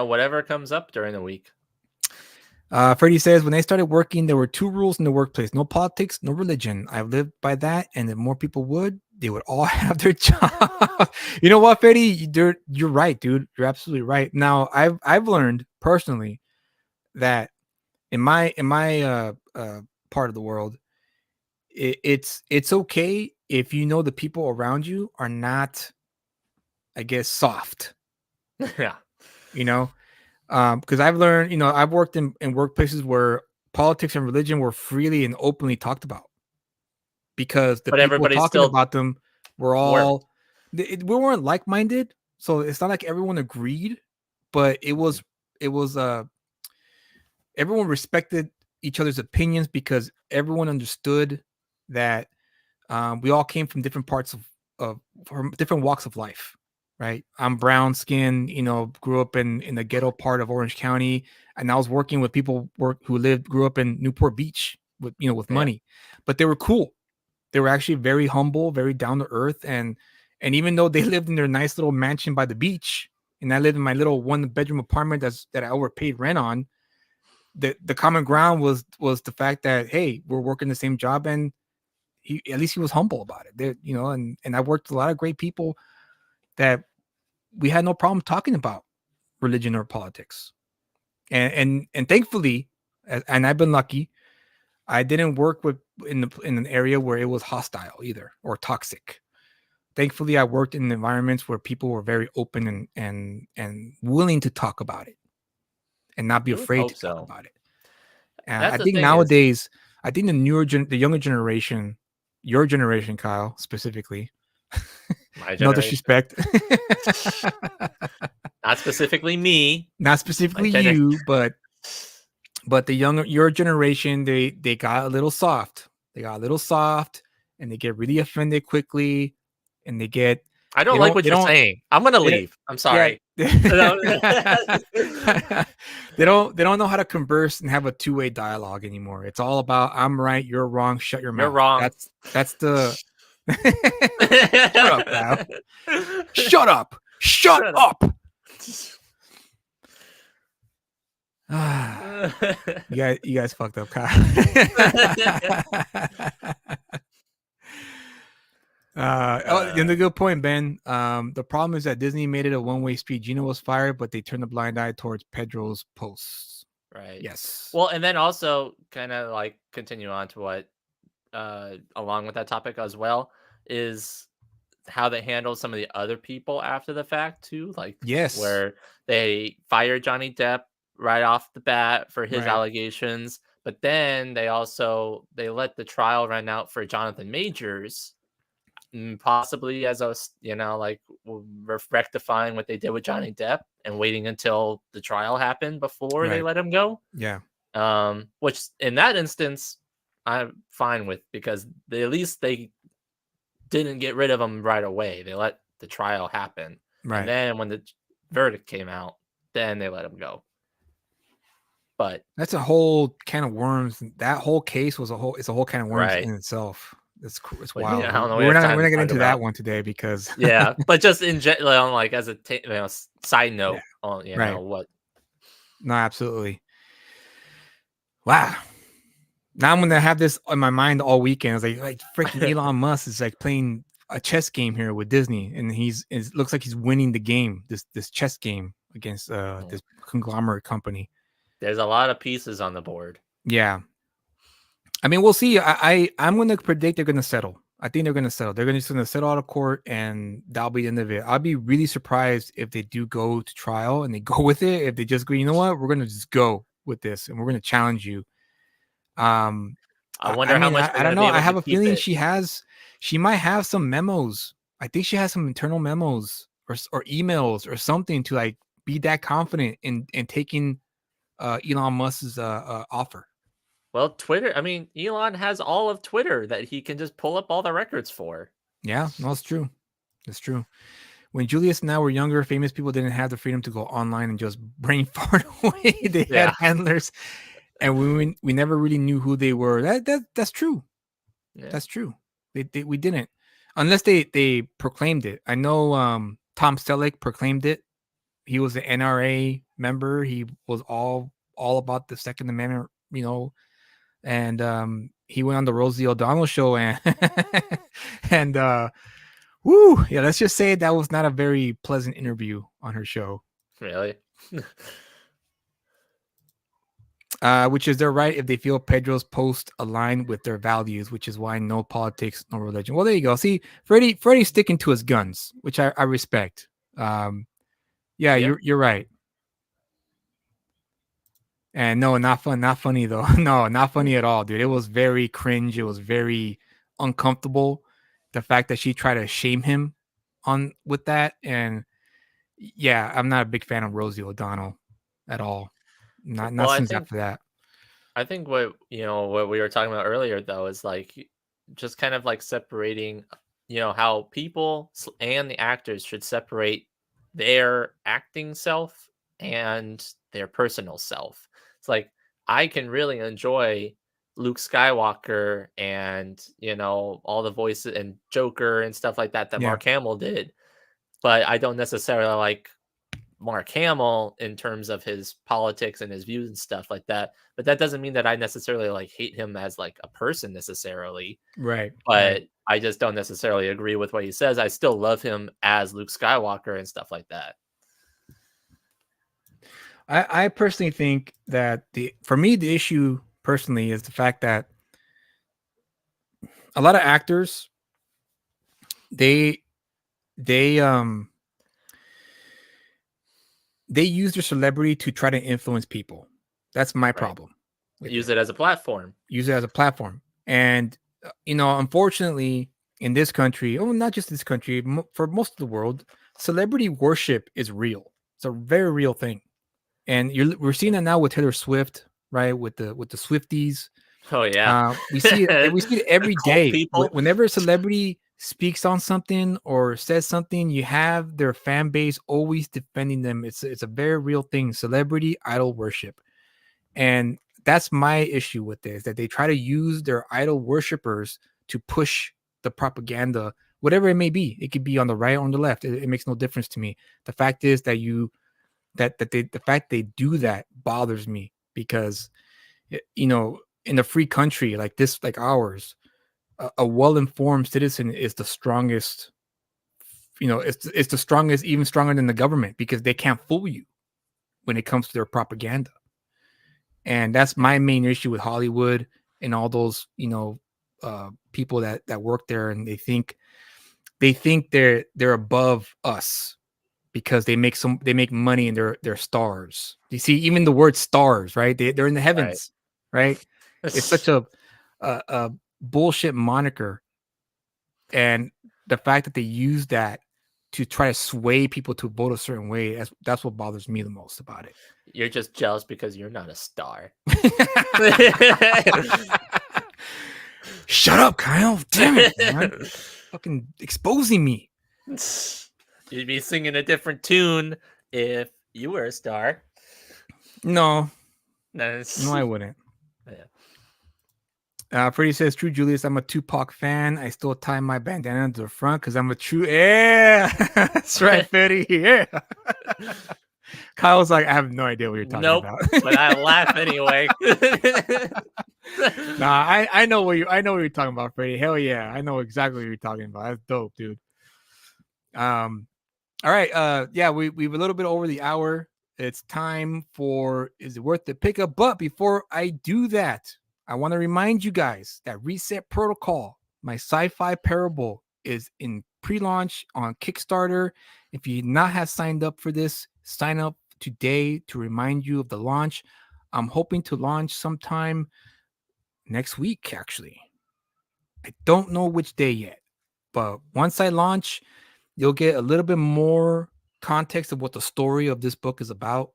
whatever comes up during the week. Freddie says, when they started working, there were 2 rules in the workplace: no politics, no religion. I've lived by that, and if more people would, they would all have their job. You know what, Freddie? You're right, dude. You're absolutely right. Now, I've learned personally that in my part of the world, it's okay if the people around you are not, I guess, soft. Yeah. Because I've learned, I've worked in workplaces where politics and religion were freely and openly talked about, because the But people everybody's talking still about them were all we weren't like-minded, so it's not like everyone agreed, but it was everyone respected each other's opinions, because everyone understood that we all came from different parts of from different walks of life. Right. I'm brown skinned, grew up in the ghetto part of Orange County. And I was working with people who grew up in Newport Beach with money, but they were cool. They were actually very humble, very down to earth. And even though they lived in their nice little mansion by the beach, and I lived in my little 1-bedroom apartment that I overpaid rent on, the common ground was the fact that, hey, we're working the same job, and at least he was humble about it. And I worked with a lot of great people that we had no problem talking about religion or politics. And thankfully, and I've been lucky, I didn't work in an area where it was hostile either, or toxic. Thankfully, I worked in environments where people were very open and willing to talk about it, and not be afraid to talk about it. And I think nowadays, I think the younger generation, your generation, Kyle, specifically, no disrespect, not specifically me, not specifically you, but your generation, they got a little soft. And they get really offended quickly, and they get. I don't like what you're saying. I'm gonna leave. I'm sorry. Yeah. They don't know how to converse and have a two-way dialogue anymore. It's all about, I'm right, you're wrong, shut your mouth. You're wrong. That's the Shut up, pal. Shut up. Shut up. You guys fucked up, Kyle. And a good point, Ben. The problem is that Disney made it a one-way street. Gina was fired, but they turned a blind eye towards Pedro's posts. Right. Yes. Well, and then also kind of like continue on to what, along with that topic as well, is how they handle some of the other people after the fact too. Like, yes, where they fired Johnny Depp right off the bat for his allegations, but then they let the trial run out for Jonathan Majors, possibly as a, like rectifying what they did with Johnny Depp and waiting until the trial happened before they let him go. Yeah. Which in that instance, I'm fine with, because at least they didn't get rid of him right away. They let the trial happen. Right. And then when the verdict came out, then they let him go. But that's a whole can of worms. That whole case was it's a whole can of worms in itself. It's wild. Yeah, I don't know, we're not getting into that one today, because yeah, but just in general, like as a side note, what? No, absolutely. Wow. Now I'm gonna have this on my mind all weekend. It's like freaking Elon Musk is like playing a chess game here with Disney, and it looks like he's winning the game, this chess game against this conglomerate company. There's a lot of pieces on the board. Yeah. I mean, we'll see. I'm going to predict they're going to settle. I think they're going to settle. They're just going to settle out of court, and that'll be the end of it. I'll be really surprised if they do go to trial and they go with it. If they just go, you know what, we're going to just go with this, and we're going to challenge you. I wonder how much. I don't know. I have a feeling she might have some memos. I think she has some internal memos or emails or something to like be that confident in taking Elon Musk's offer. Well, Twitter, I mean, Elon has all of Twitter that he can just pull up all the records for. Yeah, no, it's true. It's true. When Julius and I were younger, famous people didn't have the freedom to go online and just brain fart away. They had handlers, and we never really knew who they were. That's true. Yeah. That's true. We didn't, unless they proclaimed it. I know Tom Selleck proclaimed it. He was an NRA member. He was all about the Second Amendment, and he went on the Rosie O'Donnell show and and woo, yeah, let's just say that was not a very pleasant interview on her show. Really? Which is their right if they feel Pedro's post align with their values, which is why no politics, no religion. Well, there you go. See, Freddie's sticking to his guns, which I respect. Yeah, Yep. you're right. And no, not funny though. No, not funny at all, dude. It was very cringe. It was very uncomfortable. The fact that she tried to shame him on with that, and yeah, I'm not a big fan of Rosie O'Donnell at all. Not Well, since after that. I think what what we were talking about earlier though is like just kind of like separating, how people and the actors should separate their acting self and their personal self. It's like I can really enjoy Luke Skywalker and all the voices and Joker and stuff like that Yeah. Mark Hamill did, but I don't necessarily like Mark Hamill in terms of his politics and his views and stuff like that. But that doesn't mean that I necessarily like hate him as like a person necessarily. Right. But I just don't necessarily agree with what he says. I still love him as Luke Skywalker and stuff like that. I personally think that for me the issue personally is the fact that a lot of actors they use their celebrity to try to influence people. That's my problem. Use it as a platform. Use it as a platform. And, unfortunately, in this country, not just this country, for most of the world, celebrity worship is real. It's a very real thing. And we're seeing that now with Taylor Swift, right? With the Swifties. Oh, yeah. We see it every day. People. Whenever a celebrity speaks on something or says something, you have their fan base always defending them. It's a very real thing, celebrity idol worship. And that's my issue with this, that they try to use their idol worshipers to push the propaganda, whatever it may be. It could be on the right or on the left. It makes no difference to me. The fact is that the fact they do that bothers me, because in a free country like this, like ours, a well-informed citizen is the strongest. It's the strongest, even stronger than the government, because they can't fool you when it comes to their propaganda. And that's my main issue with Hollywood and all those people that work there, and they think they're above us because they make money and they're stars. You see, even the word stars, right? They're in the heavens, right? It's such a bullshit moniker, and the fact that they use that to try to sway people to vote a certain way, that's what bothers me the most about it. You're just jealous because you're not a star. Shut up, Kyle. Damn it, man. Fucking exposing me. You'd be singing a different tune if you were a star. No, No, I wouldn't. Yeah. Freddie says, "True, Julius. I'm a Tupac fan. I still tie my bandana to the front because I'm a true." Yeah, that's right, Freddie. Yeah. Kyle's like, I have no idea what you're talking about. But I laugh anyway. Nah, I know what you're talking about, Freddie. Hell yeah, I know exactly what you're talking about. That's dope, dude. All right. Yeah, we've a little bit over the hour. It's time for Is It Worth the Pickup? But before I do that, I want to remind you guys that Reset Protocol, my sci-fi parable, is in pre-launch on Kickstarter. If you not have signed up for this, sign up today to remind you of the launch. I'm hoping to launch sometime next week, actually. I don't know which day yet, but once I launch, you'll get a little bit more context of what the story of this book is about.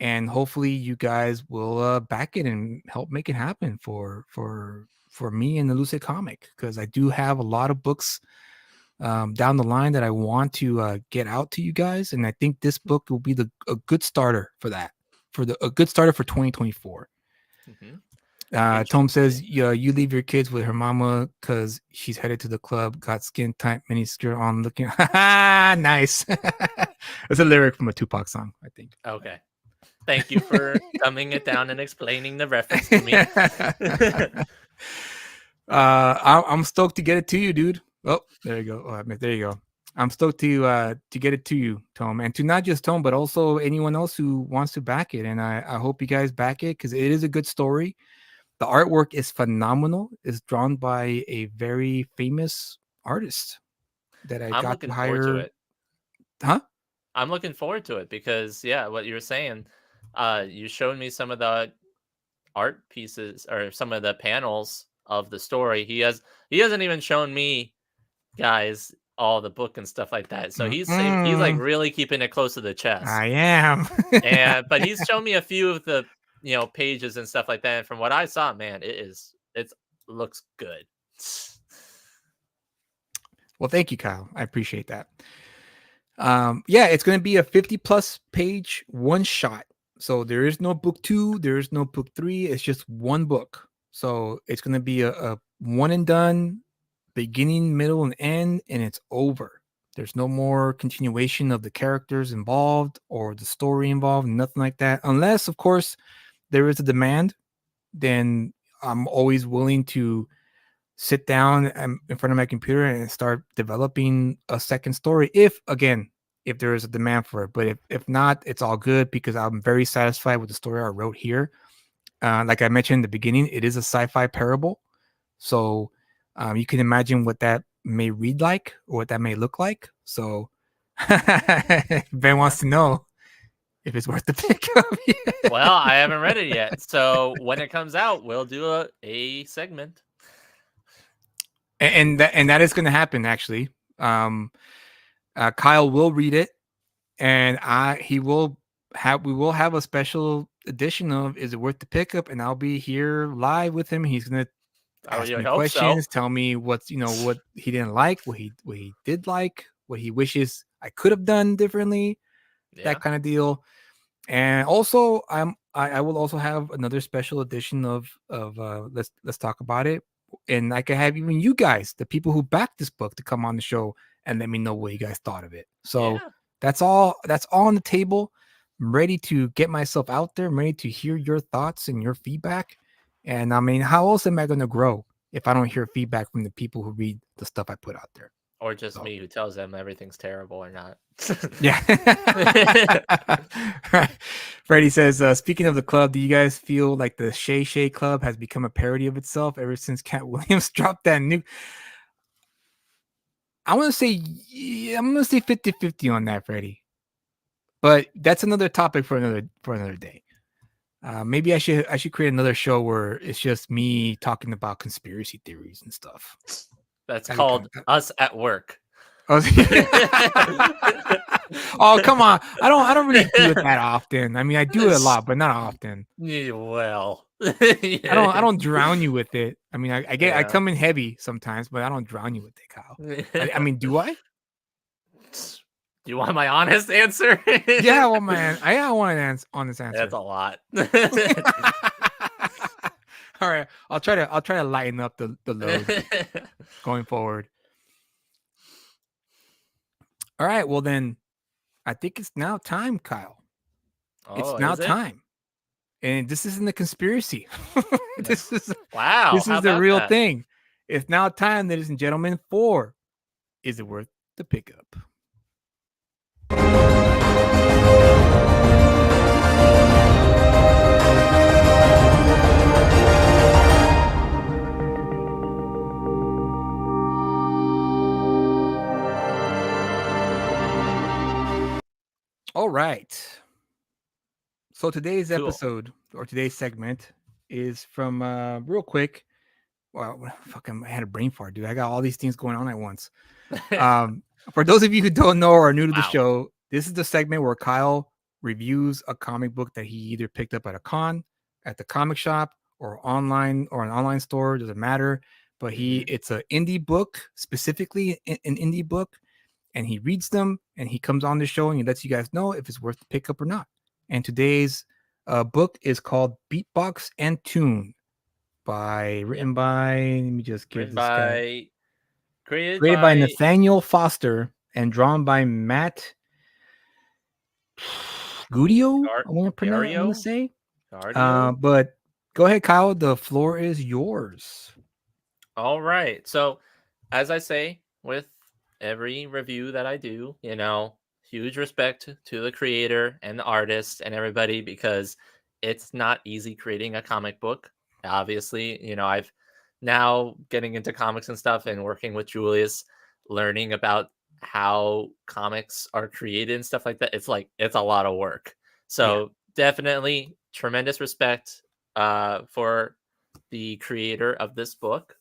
And hopefully you guys will back it and help make it happen for me and the Lucid Comic, because I do have a lot of books down the line that I want to get out to you guys, and I think this book will be a good starter for that, a good starter for 2024. Mm-hmm. Tom says, yeah, you leave your kids with her mama because she's headed to the club. Got skin tight mini skirt on, looking nice. That's a lyric from a Tupac song, I think. Okay. Thank you for dumbing it down and explaining the reference to me. I'm stoked to get it to you, dude. Oh, there you go. Oh, there you go. I'm stoked to get it to you, Tom, and to not just Tom, but also anyone else who wants to back it. And I hope you guys back it because it is a good story. The artwork is phenomenal. It's drawn by a very famous artist that I I'm got looking to forward to hire. it. Huh? I'm looking forward to it because what you were saying, you showed me some of the art pieces or some of the panels of the story. He hasn't even shown me, guys, all the book and stuff like that. So he's like really keeping it close to the chest. I am. But he's shown me a few of the pages and stuff like that. And from what I saw, man, it looks good. Well, thank you, Kyle. I appreciate that. Yeah, it's going to be a 50+ page one shot. So there is no book 2, there is no book 3. It's just one book. So it's going to be a one and done, beginning, middle, and end, and it's over. There's no more continuation of the characters involved or the story involved, nothing like that. Unless, of course, there is a demand, then I'm always willing to sit down in front of my computer and start developing a second story. If there is a demand for it, but if not, it's all good because I'm very satisfied with the story I wrote here. Like I mentioned in the beginning, it is a sci-fi parable, so you can imagine what that may read like or what that may look like. So Ben wants to know if it's worth the pickup. Well, I haven't read it yet, so when it comes out, we'll do a segment. And that is going to happen actually. Kyle will read it, and we will have a special edition of Is It Worth the Pickup, and I'll be here live with him. He's going to ask me questions, tell me what he didn't like, what he did like, what he wishes I could have done differently, that kind of deal. And also I will also have another special edition of let's talk about it. And I can have even you guys, the people who backed this book, to come on the show and let me know what you guys thought of it. So that's all on the table. I'm ready to get myself out there. I'm ready to hear your thoughts and your feedback. And I mean, how else am I going to grow if I don't hear feedback from the people who read the stuff I put out there? Or just me who tells them everything's terrible or not. Yeah. Right. Freddie says, speaking of the club, do you guys feel like the Shay Shay Club has become a parody of itself ever since Cat Williams dropped that new? I'm going to say 50-50 on that, Freddie. But that's another topic for another day. Maybe I should create another show where it's just me talking about conspiracy theories and stuff. That's called Us at Work. Oh, come on! I don't really do it that often. I mean, I do it a lot, but not often. Well, I don't drown you with it. I mean, I come in heavy sometimes, but I don't drown you with it, Kyle. I mean, do I? Do you want my honest answer? Yeah, well, man, I want an honest answer. That's a lot. All right, I'll try to lighten up the load going forward. All right, well then, I think it's now time, Kyle. It's now time, and this isn't a conspiracy. This is the real thing. It's now time, ladies and gentlemen, for Is It Worth the Pickup? All right. So today's episode or today's segment is from real quick. Well, fucking, I had a brain fart, dude. I got all these things going on at once. For those of you who don't know or are new to the show, this is the segment where Kyle reviews a comic book that he either picked up at a con, at the comic shop, or online or an online store. Doesn't matter. But it's an indie book, specifically an indie book. And he reads them and he comes on the show and he lets you guys know if it's worth the pickup or not. And today's book is called Beatbox and Tune written by, let me just give Written this guy, by, created created by by Nathaniel Foster and drawn by Matt Gudio. I want to say. Gardio. But go ahead, Kyle. The floor is yours. All right. So, as I say with every review that I do, huge respect to the creator and the artist and everybody, because it's not easy creating a comic book. Obviously, I've now getting into comics and stuff and working with Julius, learning about how comics are created and stuff like that. It's a lot of work. So, definitely tremendous respect for the creator of this book.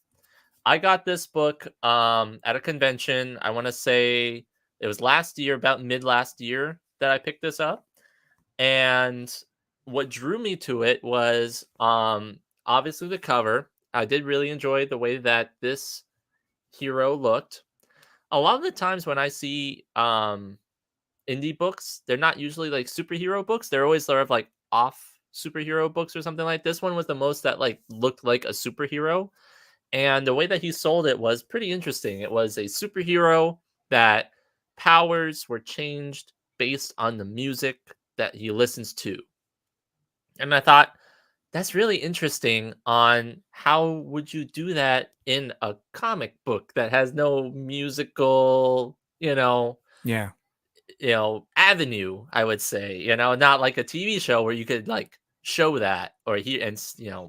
I got this book at a convention. I want to say it was last year, about mid last year, that I picked this up. And what drew me to it was obviously the cover. I did really enjoy the way that this hero looked. A lot of the times when I see indie books, they're not usually like superhero books. They're always sort of like off superhero books or something like this. One was the most that like looked like a superhero. And the way that he sold it was pretty interesting. It was a superhero that powers were changed based on the music that he listens to. And I thought, that's really interesting on how would you do that in a comic book that has no musical, Yeah. avenue, I would say, not like a TV show where you could like show that or hear and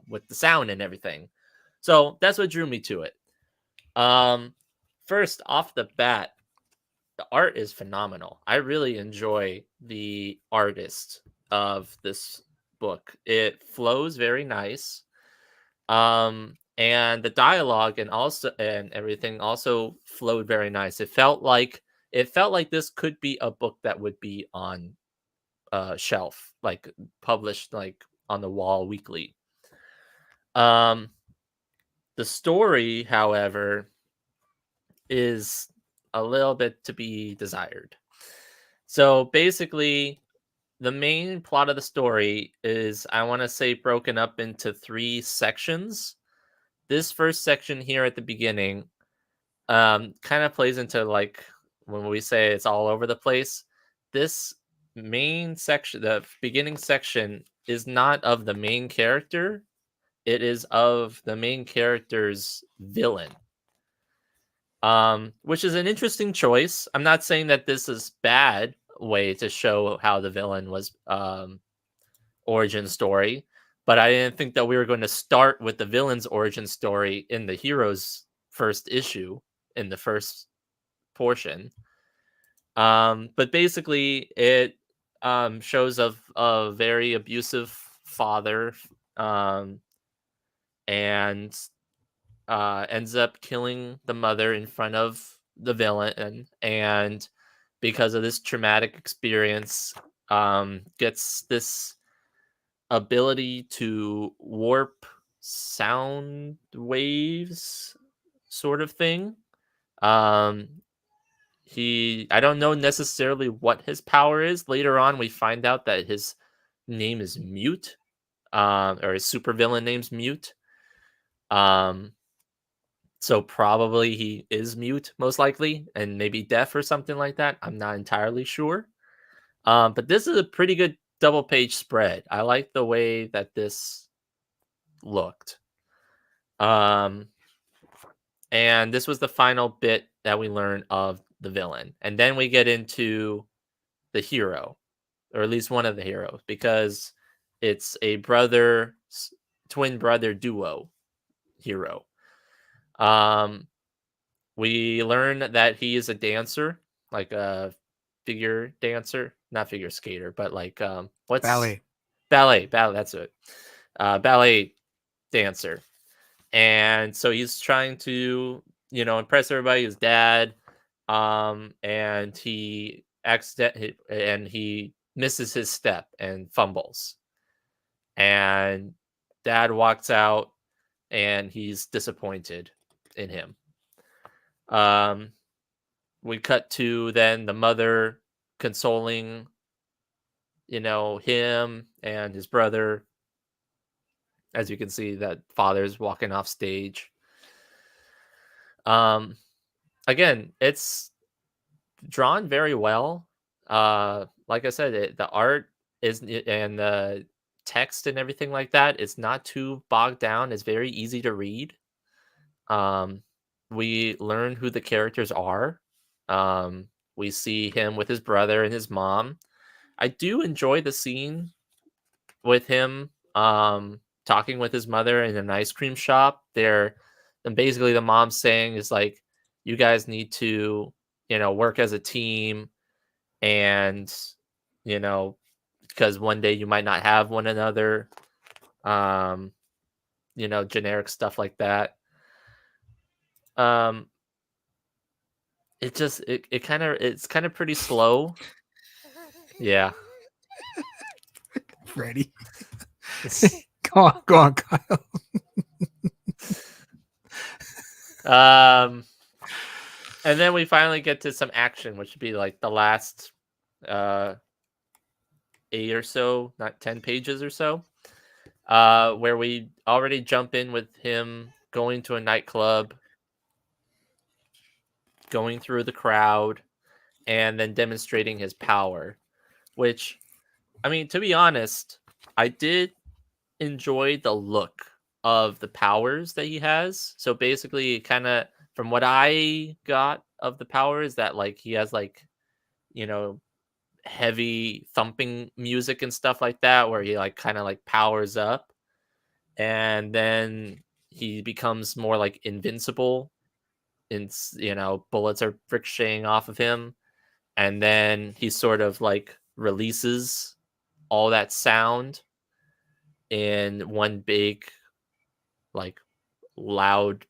with the sound and everything. So that's what drew me to it. First off the bat, the art is phenomenal. I really enjoy the artist of this book. It flows very nice. And the dialogue and everything also flowed very nice. It felt like this could be a book that would be on a shelf, like published like on the wall weekly. The story, however, is a little bit to be desired. So basically, the main plot of the story is, I want to say, broken up into 3 sections. This first section here at the beginning kind of plays into like when we say it's all over the place. This main section, the beginning section, is not of the main character. It is of the main character's villain. Which is an interesting choice. I'm not saying that this is bad way to show how the villain was origin story, but I didn't think that we were going to start with the villain's origin story in the hero's first issue in the first portion. But basically it shows of a very abusive father and ends up killing the mother in front of the villain, and because of this traumatic experience, gets this ability to warp sound waves, sort of thing. I don't know necessarily what his power is. Later on, we find out that his name is Mute, or his supervillain name's Mute. So probably he is mute, most likely, and maybe deaf or something like that. I'm not entirely sure. But this is a pretty good double page spread. I like the way that this looked. And this was the final bit that we learn of the villain. And then we get into the hero, or at least one of the heroes, because it's a twin brother duo hero. We learn that he is a dancer, like a figure dancer, not figure skater, but like what's Ballet. That's it. Ballet dancer. And so he's trying to, impress everybody, his dad. And he misses his step and fumbles. And dad walks out and he's disappointed in him. We cut to then the mother consoling, him and his brother, as you can see that father's walking off stage. Again, it's drawn very well. Like I said, the art is and the text and everything like that is not too bogged down. It's very easy to read. Um, we learn who the characters are. We see him with his brother and his mom. I do enjoy the scene with him talking with his mother in an ice cream shop. There, and basically the mom saying is like, you guys need to, work as a team, and because one day you might not have one another. Generic stuff like that. It's kind of pretty slow. Yeah. Freddy. Go on, Kyle. And then we finally get to some action, which would be like the last 8 or so, not 10 pages or so, where we already jump in with him going to a nightclub, going through the crowd, and then demonstrating his power, which, I mean, to be honest, I did enjoy the look of the powers that he has. So basically, kind of from what I got of the powers, that like he has like, heavy thumping music and stuff like that, where he like kind of like powers up, and then he becomes more like invincible, and bullets are ricocheting off of him, and then he sort of like releases all that sound in one big like loud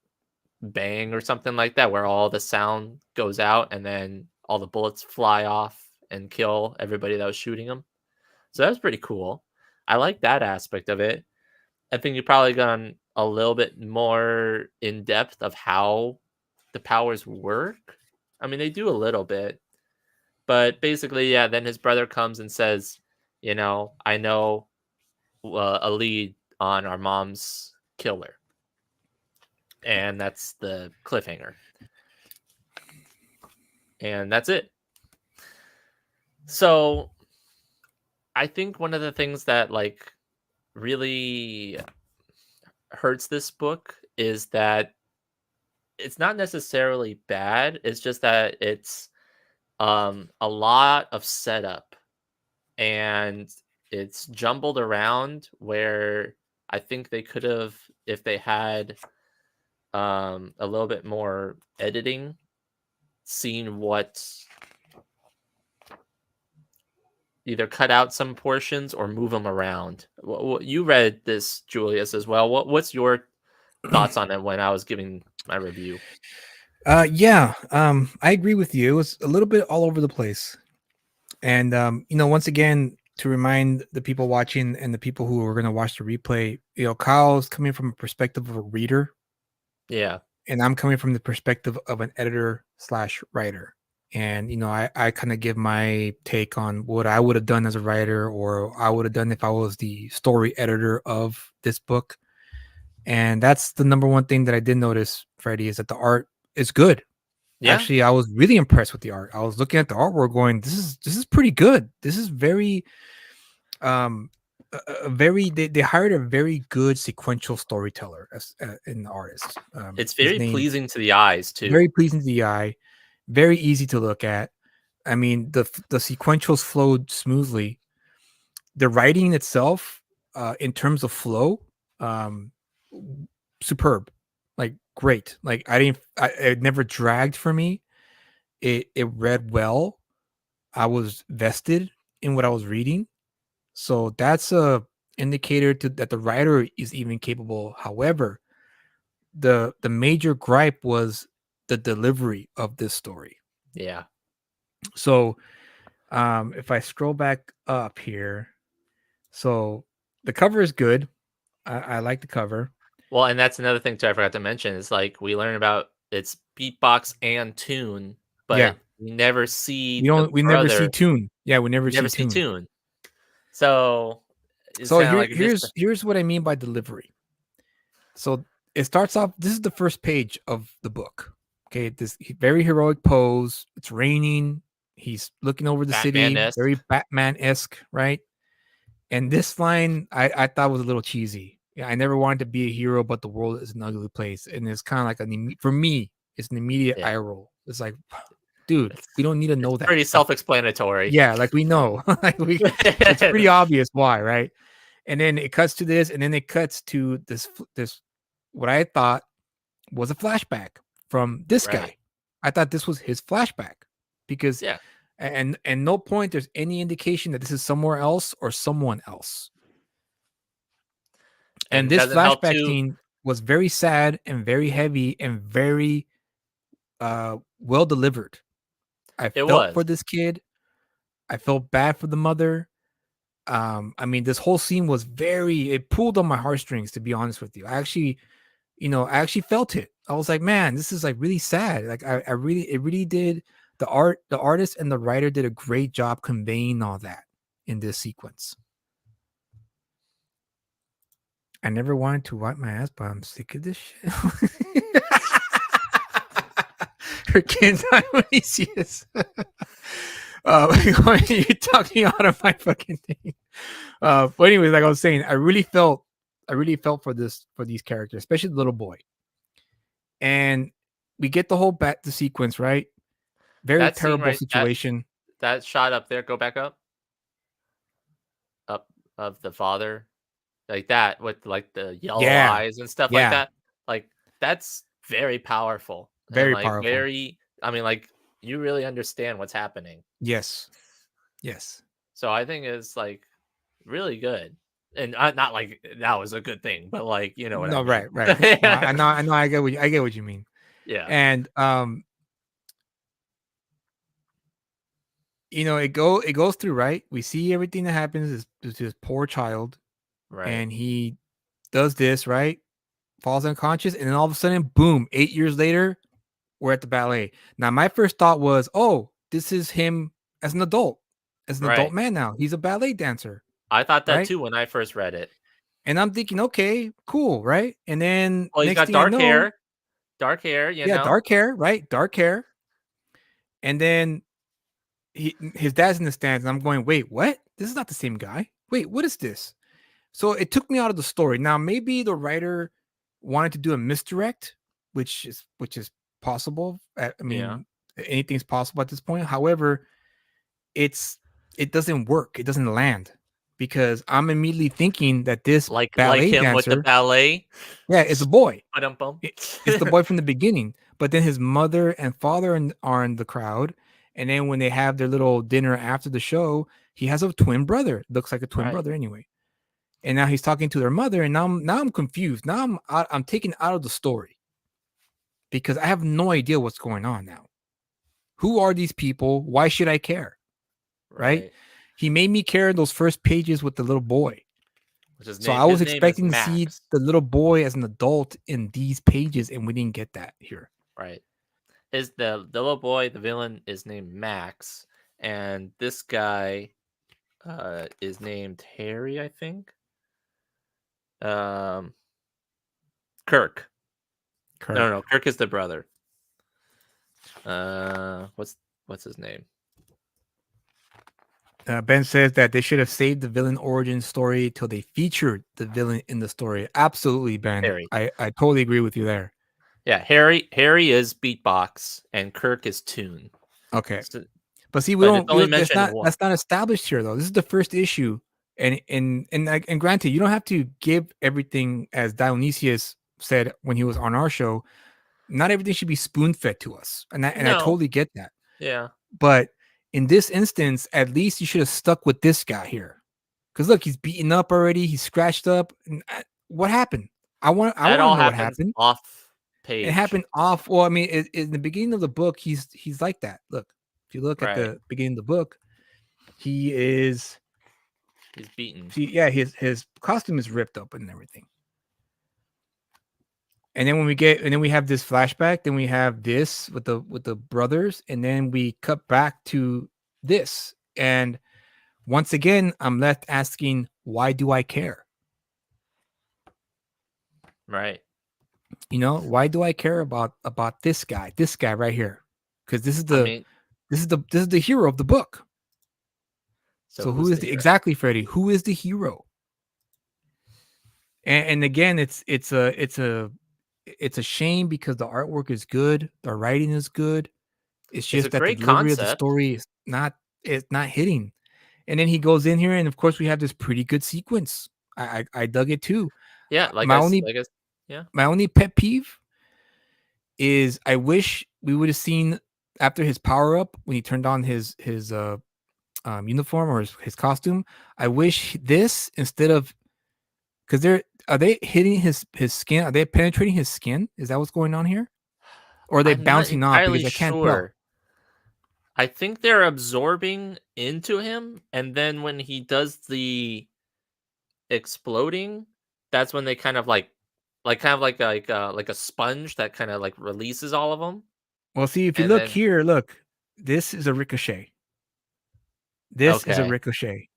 bang or something like that, where all the sound goes out and then all the bullets fly off and kill everybody that was shooting him. So that was pretty cool. I like that aspect of it. I think you probably gone a little bit more in depth of how the powers work. I mean, they do a little bit, but basically, yeah, then his brother comes and says, I know a lead on our mom's killer. And that's the cliffhanger. And that's it. So I think one of the things that like really hurts this book is that it's not necessarily bad. It's just that it's a lot of setup, and it's jumbled around, where I think they could have, if they had a little bit more editing, seen what, either cut out some portions or move them around. You read this, Julius, as well. What's your thoughts on it when I was giving my review? I agree with you. It was a little bit all over the place. And once again, to remind the people watching and the people who are going to watch the replay, Kyle's coming from a perspective of a reader. Yeah. And I'm coming from the perspective of an editor/writer. And I kind of give my take on what I would have done as a writer, or I would have done if I was the story editor of this book. And that's the number one thing that I did notice, Freddie, is that the art is good. Yeah. Actually, I was really impressed with the art. I was looking at the artwork going, this is pretty good. This is very they hired a very good sequential storyteller as in the artist. It's very pleasing to the eyes too. Very pleasing to the eye. Very easy to look at. I mean, the sequentials flowed smoothly. The writing itself, in terms of flow, superb. Like great. Like it never dragged for me. It read well. I was vested in what I was reading. So that's a indicator that the writer is even capable. However, the major gripe was the delivery of this story. Yeah. So if I scroll back up here, so the cover is good. I like the cover. Well, and that's another thing too I forgot to mention, is like we learn about its beatbox and tune, but we never see we never see tune. Yeah, we never see tune. So it So sounded like here's what I mean by delivery. So it starts off. This is the first page of the book. Okay, this very heroic pose. It's raining. He's looking over the city, Batman-esque. very Batman-esque, right? And this line I thought was a little cheesy. Yeah, I never wanted to be a hero, but the world is an ugly place, and it's kind of like for me, it's an immediate Yeah. eye roll. It's like, dude, we don't need to know that. Pretty self-explanatory. Yeah, like we know, it's pretty obvious why, right? And then it cuts to this, and then it cuts to this what I thought was a flashback from this Right. guy. I thought this was his flashback because Yeah. and no point there's any indication that this is somewhere else or someone else. And this doesn't help flashback too- scene was very sad and very heavy and very well delivered. I felt for was. this kid. I felt bad for the mother. I mean, this whole scene was it pulled on my heartstrings, to be honest with you. I actually felt it. I was like, man, this is like really sad. Like it really did. The artist and the writer did a great job conveying all that in this sequence. I never wanted to wipe my ass, but I'm sick of this shit. Her kid's Dionysius. You talked me out of my fucking thing. But anyways, like I was saying, I really felt for these characters, especially the little boy. And we get the whole the sequence, right? Very That scene terrible situation. That shot up there, go back up of the father, like that with like the yellow eyes and stuff like that. Like that's very powerful. Very and, like, powerful. I mean, like you really understand what's happening. Yes. So I think it's like really good, and not like that was a good thing, but like you know what I mean. Right. No, I know. I get what you mean. Yeah. And it goes through, right? We see everything that happens is this poor child, Right. and he does this, right? Falls unconscious, and then all of a sudden, boom! 8 years later, we're at the ballet. Now, my first thought was, oh, this is him as an adult man now. He's a ballet dancer. I thought that too when I first read it. And I'm thinking, okay, cool, right? And then he's got dark hair. Dark hair, you know? Dark hair, right? Dark hair. And then his dad's in the stands, and I'm going, wait, what? This is not the same guy. Wait, what is this? So it took me out of the story. Now, maybe the writer wanted to do a misdirect, which is possible. I mean, anything's possible at this point. However, it doesn't work. It doesn't land because I'm immediately thinking that this ballet him dancer with the ballet. Yeah, it's a boy. It's the boy from the beginning. But then his mother and father are in the crowd. And then when they have their little dinner after the show, he has a twin brother. Looks like a twin brother anyway. And now he's talking to their mother, and now I'm confused. Now I'm taken out of the story because I have no idea what's going on now. Who are these people? Why should I care? Right? He made me care in those first pages with the little boy. So I was expecting to see the little boy as an adult in these pages, and we didn't get that here. Right. The little boy, the villain, is named Max, and this guy is named Harry, I think. Kirk. No, Kirk is the brother. What's his name? Ben says that they should have saved the villain origin story till they featured the villain in the story. Absolutely, Ben. Harry. I totally agree with you there. Yeah, Harry is Beatbox and Kirk is Tune. Okay. But see, that's not established here though. This is the first issue. And granted, you don't have to give everything, as Dionysius said when he was on our show. Not everything should be spoon-fed to us. And I totally get that. Yeah. But in this instance, at least you should have stuck with this guy here. Because look, he's beaten up already. He's scratched up. What happened? I want to know what happened. Off page. It happened off. Well, I mean, in the beginning of the book, he's like that. Look, if you look at the beginning of the book, he's beaten. Yeah, his costume is ripped up and everything. And then we have this flashback, then we have this with the brothers, and then we cut back to this. And once again, I'm left asking, why do I care? Right. You know, why do I care about this guy right here? Because this is I the mean, this is the hero of the book. so So who who's is the hero? exactly, Freddie? Who is the hero? And again, it's a shame because the artwork is good, the writing is good. It's It's a just that the great delivery of the concept. story is not hitting. And then he goes in here, and of course we have this pretty good sequence. I dug it too. Yeah, My only yeah. my only pet peeve is I wish we would have seen after his power up when he turned on his uniform or his costume. I wish this instead of because are they hitting his skin? Are they penetrating his skin? Is that what's going on here? Or are they I'm not bouncing off? entirely Because I can't tell. sure. I think they're absorbing into him, and then when he does the exploding, that's when they kind of kind of like a sponge that kind of like releases all of them, Well, see, if you and look then here, look, this is a ricochet. This is a okay, ricochet.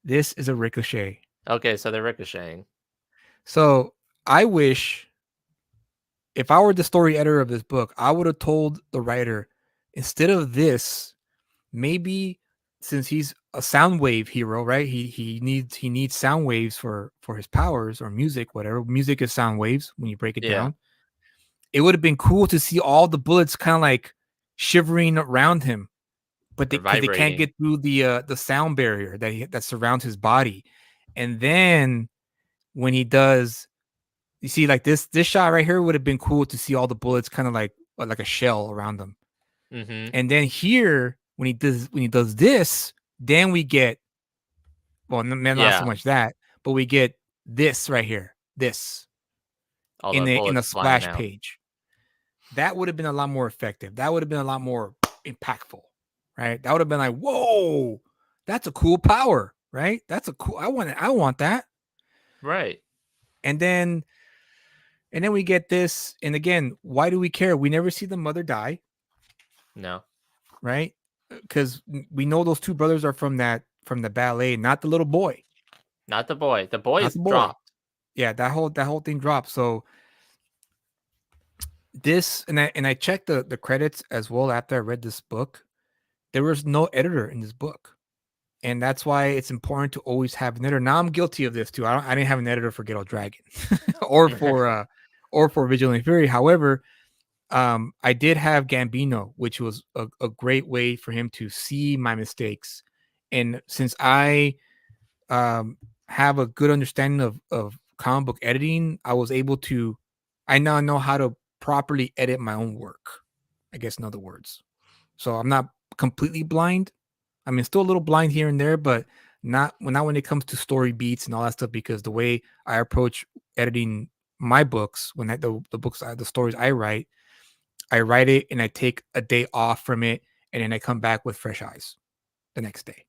This is a ricochet. okay, so they're ricocheting. So I wish if I were the story editor of this book, I would have told the writer instead of this, maybe since he's a sound wave hero, right? He needs sound waves for his powers or music, whatever. Music is sound waves when you break it Yeah, down. It would have been cool to see all the bullets kind of like shivering around him, but they're because they can't vibrating. get through the sound barrier that surrounds his body. And then when he does, you see, like this shot right here would have been cool to see all the bullets kind of like a shell around them. Mm-hmm. And then here, when he does this, then we get not so Yeah, much that, but we get this right here, this all in the a bullets flying splash out. page. That would have been a lot more effective. That would have been a lot more impactful, right? That would have been like, whoa, that's a cool power, right? That's a cool. I want that. Right. And then we get this. And again, why do we care? We never see the mother die, No, right? Because we know those two brothers are from the ballet, not the little boy. not the boy. The boy Not is the boy. dropped. Yeah, that whole thing dropped. So this and I checked the credits as well after I read this book. There was no editor in this book. And that's why it's important to always have an editor. Now I'm guilty of this too. I didn't have an editor for Ghetto Dragon or for Vigilant Fury. However, I did have Gambino, which was a great way for him to see my mistakes. And since I have a good understanding of comic book editing, I now know how to properly edit my own work, I guess in other words. So I'm not completely blind. I mean, still a little blind here and there, but not when it comes to story beats and all that stuff. Because the way I approach editing my books, when the stories I write it and I take a day off from it, and then I come back with fresh eyes the next day.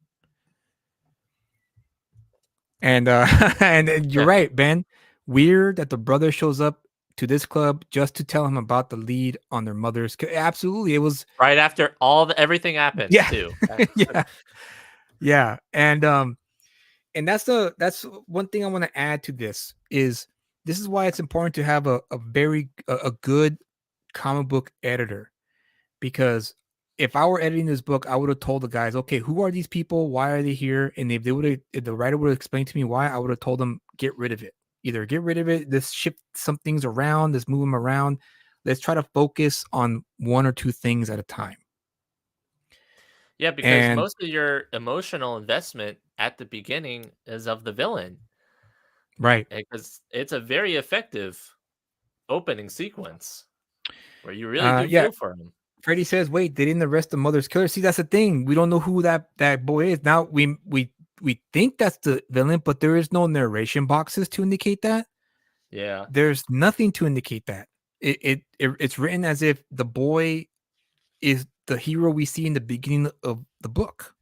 And and you're Yeah. right, Ben. Weird that the brother shows up to this club just to tell him about the lead on their mother's. Absolutely, it was Right after everything happened yeah, too. yeah, yeah. And that's one thing I want to add to this is why it's important to have a good comic book editor, because if I were editing this book, I would have told the guys, okay, who are these people? Why are they here? And if the writer would have explained to me why, I would have told them, get rid of it. Either get rid of it, let's shift some things around, let's move them around. Let's try to focus on one or two things at a time. Yeah, because And most of your emotional investment at the beginning is of the villain. right. Because it's a very effective opening sequence where you really do Yeah. feel for him. Freddy says, wait, they didn't arrest the mother's killer. See, that's the thing. We don't know who that boy is. Now we think that's the villain, but there is no narration boxes to indicate that. Yeah. There's nothing to indicate that. It's written as if the boy is the hero we see in the beginning of the book.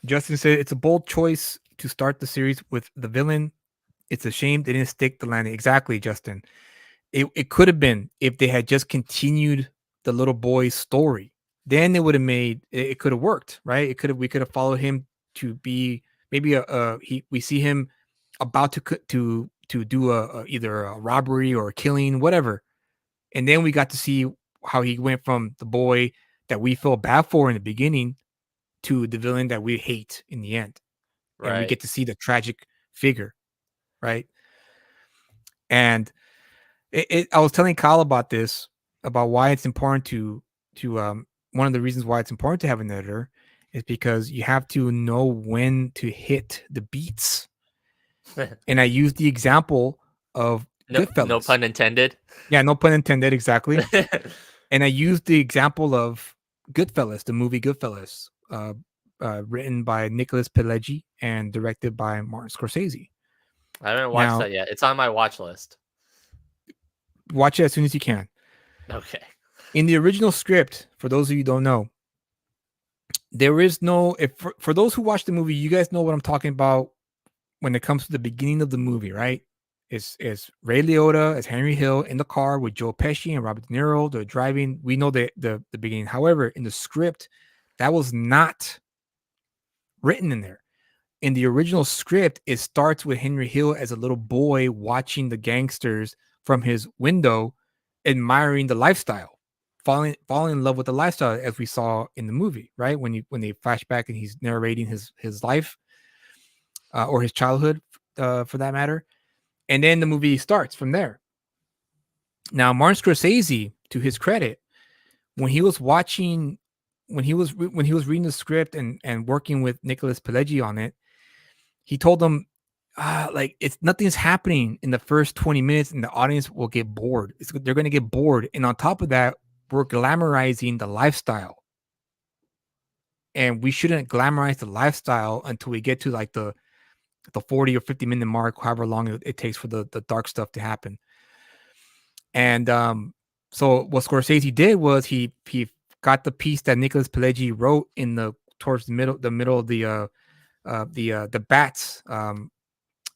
Justin said it's a bold choice to start the series with the villain. It's a shame they didn't stick the landing. Exactly, Justin. It could have been if they had just continued the little boy's story. Then it would have made it could have worked, right? We could have followed him to be maybe we see him about to do either a robbery or a killing, whatever. And then we got to see how he went from the boy that we feel bad for in the beginning to the villain that we hate in the end. And we Right. get to see the tragic figure, right? And I was telling Kyle about this, about why it's important to one of the reasons why it's important to have an editor is because you have to know when to hit the beats. And I used the example of No Goodfellas. pun intended. Yeah, no pun intended, exactly. And I used the example of Goodfellas, the movie Goodfellas, written by Nicholas Pileggi and directed by Martin Scorsese. I haven't watched Now- that yet. It's on my watch list. Watch it as soon as you can. Okay. In the original script, for those of you who don't know, there is no, for those who watch the movie, you guys know what I'm talking about when it comes to the beginning of the movie, right? It's Ray Liotta as Henry Hill in the car with Joe Pesci and Robert De Niro. They're driving. We know the beginning. However, in the script, that was not written in there. In the original script, it starts with Henry Hill as a little boy watching the gangsters from his window, admiring the lifestyle, falling in love with the lifestyle, as we saw in the movie, right? When they flash back and he's narrating his life or his childhood, for that matter, and then the movie starts from there. Now, Martin Scorsese, to his credit, when he was reading the script and working with Nicholas Pileggi on it, he told them, like, nothing's happening in the first 20 minutes and the audience will get bored. They're going to get bored. And on top of that, we're glamorizing the lifestyle. And we shouldn't glamorize the lifestyle until we get to like the 40 or 50 minute mark, however long it takes for the dark stuff to happen. And so what Scorsese did was he got the piece that Nicholas Pileggi wrote towards the middle of the Bats.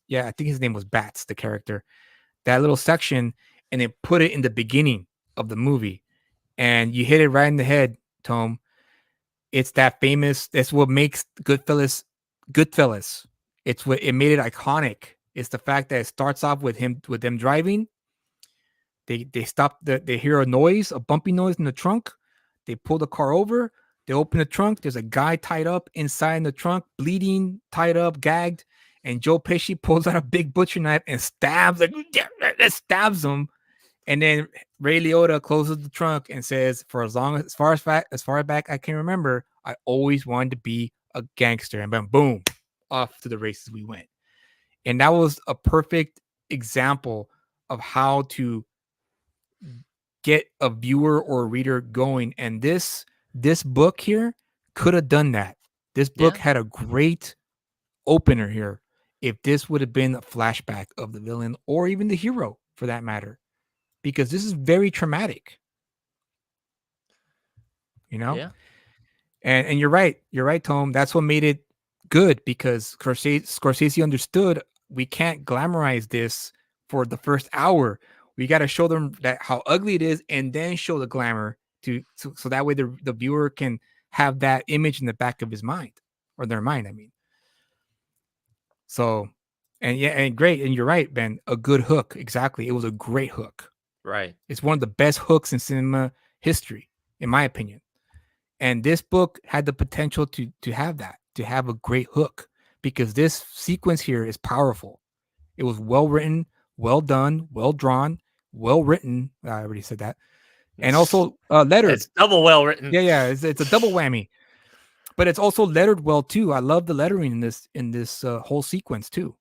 Yeah, I think his name was Bats, the character. That little section, and it put it in the beginning of the movie. And you hit it right in the head, Tom. It's that famous. That's what makes Goodfellas. It's what it made it iconic. It's the fact that it starts off with them driving. They stop. They hear a noise, a bumpy noise in the trunk. They pull the car over. They open the trunk. There's a guy tied up inside the trunk, bleeding, tied up, gagged. And Joe Pesci pulls out a big butcher knife and stabs him. And then Ray Liotta closes the trunk and says, "For as far back I can remember, I always wanted to be a gangster." And then boom, off to the races we went. And that was a perfect example of how to get a viewer or a reader going. And this book here could have done that. This book had a great opener here. If this would have been a flashback of the villain or even the hero, for that matter, because this is very traumatic, you know? Yeah. And you're right, Tom. That's what made it good, because Scorsese understood we can't glamorize this for the first hour. We got to show them that how ugly it is, and then show the glamour so that way the viewer can have that image in the back of his mind, or their mind, I mean. So, and great, and you're right, Ben. A good hook, exactly. It was a great hook. Right. It's one of the best hooks in cinema history, in my opinion. And this book had the potential to have that, to have a great hook, because this sequence here is powerful. It was well written, well done, well drawn, well written. I already said that, and also lettered. It's double well written. Yeah, it's a double whammy. But it's also lettered well too. I love the lettering in this whole sequence too.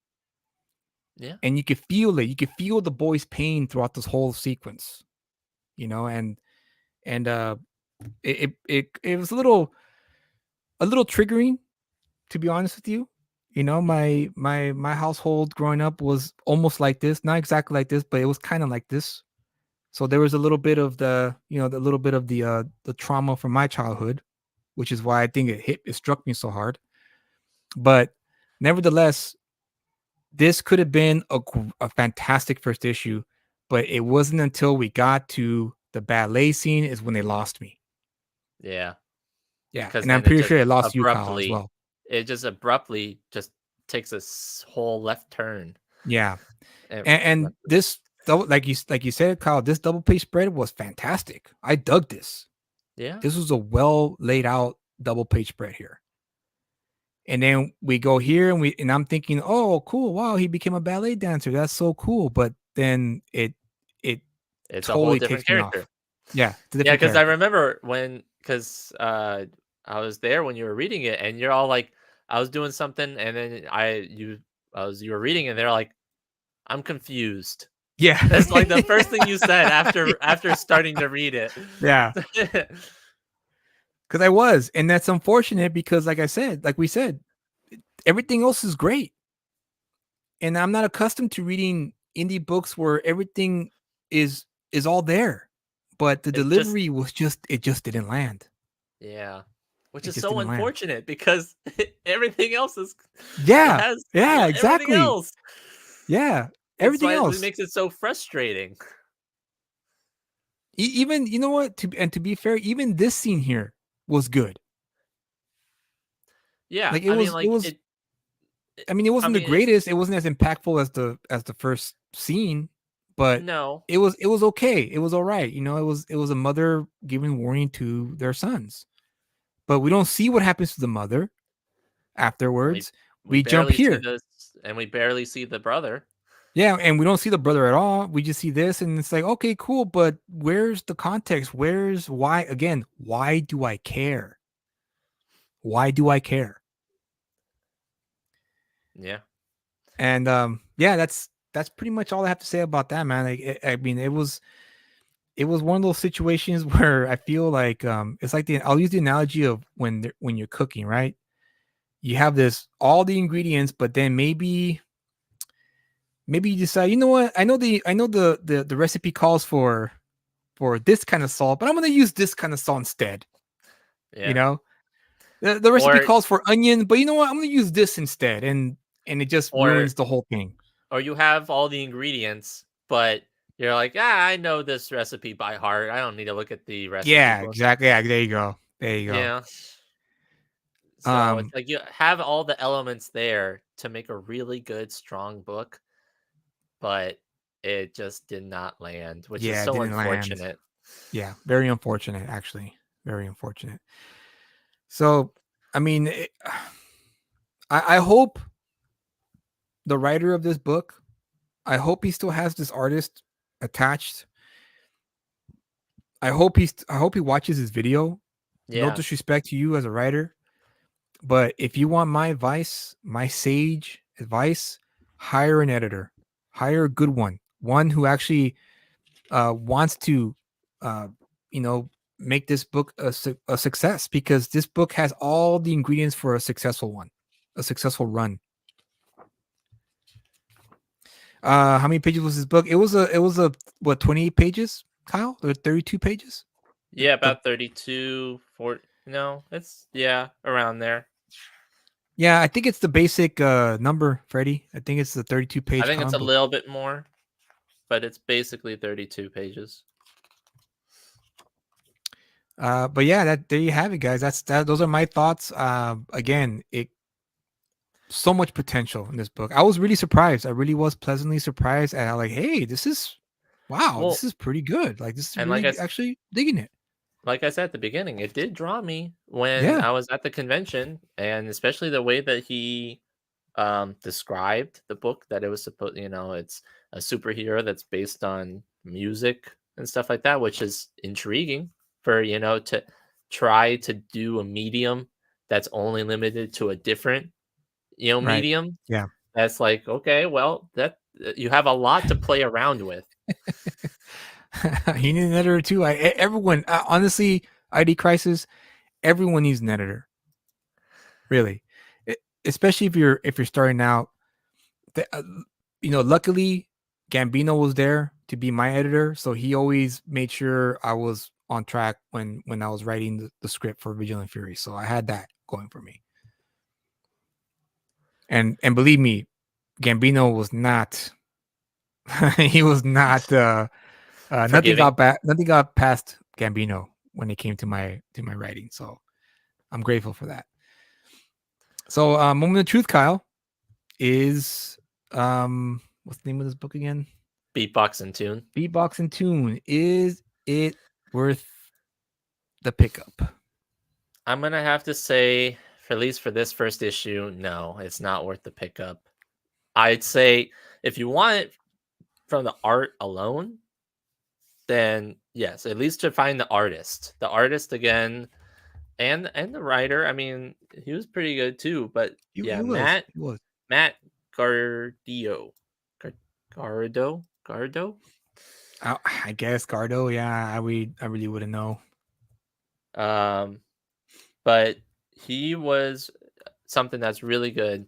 Yeah. And you could feel it. You could feel the boy's pain throughout this whole sequence, you know, and it was a little triggering, to be honest with you. You know, my household growing up was almost like this, not exactly like this, but it was kind of like this. So there was a little bit of the trauma from my childhood, which is why I think it struck me so hard. But nevertheless, this could have been a fantastic first issue, but it wasn't until we got to the ballet scene is when they lost me. Yeah. Yeah, Because and I'm then it pretty just sure it lost you, Kyle, as abruptly well. it just abruptly just takes a whole left turn. Yeah. And And this double, like you said, Kyle, this double page spread was fantastic. I dug this. yeah, This was a well laid out double page spread here. And then we go here and I'm thinking, oh, cool. Wow, he became a ballet dancer. That's so cool. But then it it's a whole totally different takes me off. character. Yeah. It's a Yeah, different because I character. remember because I was there when you were reading it, and you're all like, I was doing something, and then you were reading, and they're like, I'm confused. Yeah. That's like the first thing you said after starting to read it. Yeah. Because I was. And that's unfortunate because, like we said, everything else is great. And I'm not accustomed to reading indie books where everything is all there. But the It just delivery was it just didn't land. yeah, which It is just so didn't land. unfortunate because everything else is Yeah. has Yeah, everything exactly. else. Yeah. That's Everything why else. it makes it so frustrating. Even, you know what? To be fair, even this scene here was good. Yeah, Like I mean, it was I mean, it wasn't the greatest. It wasn't as impactful as the first scene, but no, it was okay. It was all right. You know, it was a mother giving warning to their sons. But we don't see what happens to the mother afterwards. we We jump barely see here. this, and we barely see the brother. Yeah, and we don't see the brother at all. We just see this and it's like, okay, cool, but where's the context? Where's why again? Why do I care? Why do I care? Yeah. And yeah, that's pretty much all I have to say about that, man. Like, I mean, it was one of those situations where I feel like it's like I'll use the analogy of when you're cooking, right? You have all the ingredients, but then maybe you decide, you know what? I know the recipe calls for this kind of salt, but I'm gonna use this kind of salt instead. Yeah. You know, the recipe Or calls for onion, but you know what? I'm gonna use this instead, and it just ruins the whole thing. or you have all the ingredients, but you're like, I know this recipe by heart. I don't need to look at the recipe Yeah, book. exactly. Yeah, there you go. There you go. Yeah. So it's like you have all the elements there to make a really good, strong book, but it just did not land, which is Yeah, it so didn't land. unfortunate. Yeah, very unfortunate, actually. Very unfortunate. So, I mean, I hope the writer of this book, I hope he still has this artist attached. I hope he watches his video. No Yeah. disrespect to you as a writer, but if you want my advice, my sage advice, hire an editor. Hire a good one who actually wants to you know, make this book a success, because this book has all the ingredients for a successful run. How many pages was this book? It was a what, 28 pages, Kyle? Or 32 pages? Yeah, about 32, 40. No, it's around there. Yeah, I think it's the basic number, Freddie. I think it's the 32 page. I think it's a book. little bit more, but it's basically 32 pages. But yeah, there you have it, guys. Those are my thoughts. Again, so much potential in this book. I was really surprised. I really was pleasantly surprised at how, like, hey, this is this is pretty good. Like, this is And really actually digging it. Like I said at the beginning, it did draw me when I was at the convention, and especially the way that he described the book, that it was supposed, it's a superhero that's based on music and stuff like that, which is intriguing for, to try to do a medium that's only limited to a different, Right. medium. Yeah. That's like, okay, well, that you have a lot to play around with. You need an editor too. Everyone, honestly, ID Crisis, everyone needs an editor. Really, especially if you're starting out. Luckily, Gambino was there to be my editor, so he always made sure I was on track when I was writing the script for Vigilant Fury. So I had that going for me. And believe me, Gambino was not. He was not. Nothing got past Gambino when it came to my writing. So I'm grateful for that. So, Moment of Truth, Kyle, is what's the name of this book again? Beatbox and tune. Beatbox and Tune. Is it worth the pickup? I'm gonna have to say, for at least for this first issue, no, it's not worth the pickup. I'd say if you want it from the art alone, then yes, at least to find the artist. The artist again, and the writer. I mean, he was pretty good too. But He yeah, was. Matt He was. Matt Gardio, Gardo. I guess Gardo. Yeah, I really wouldn't know. But he was something that's really good.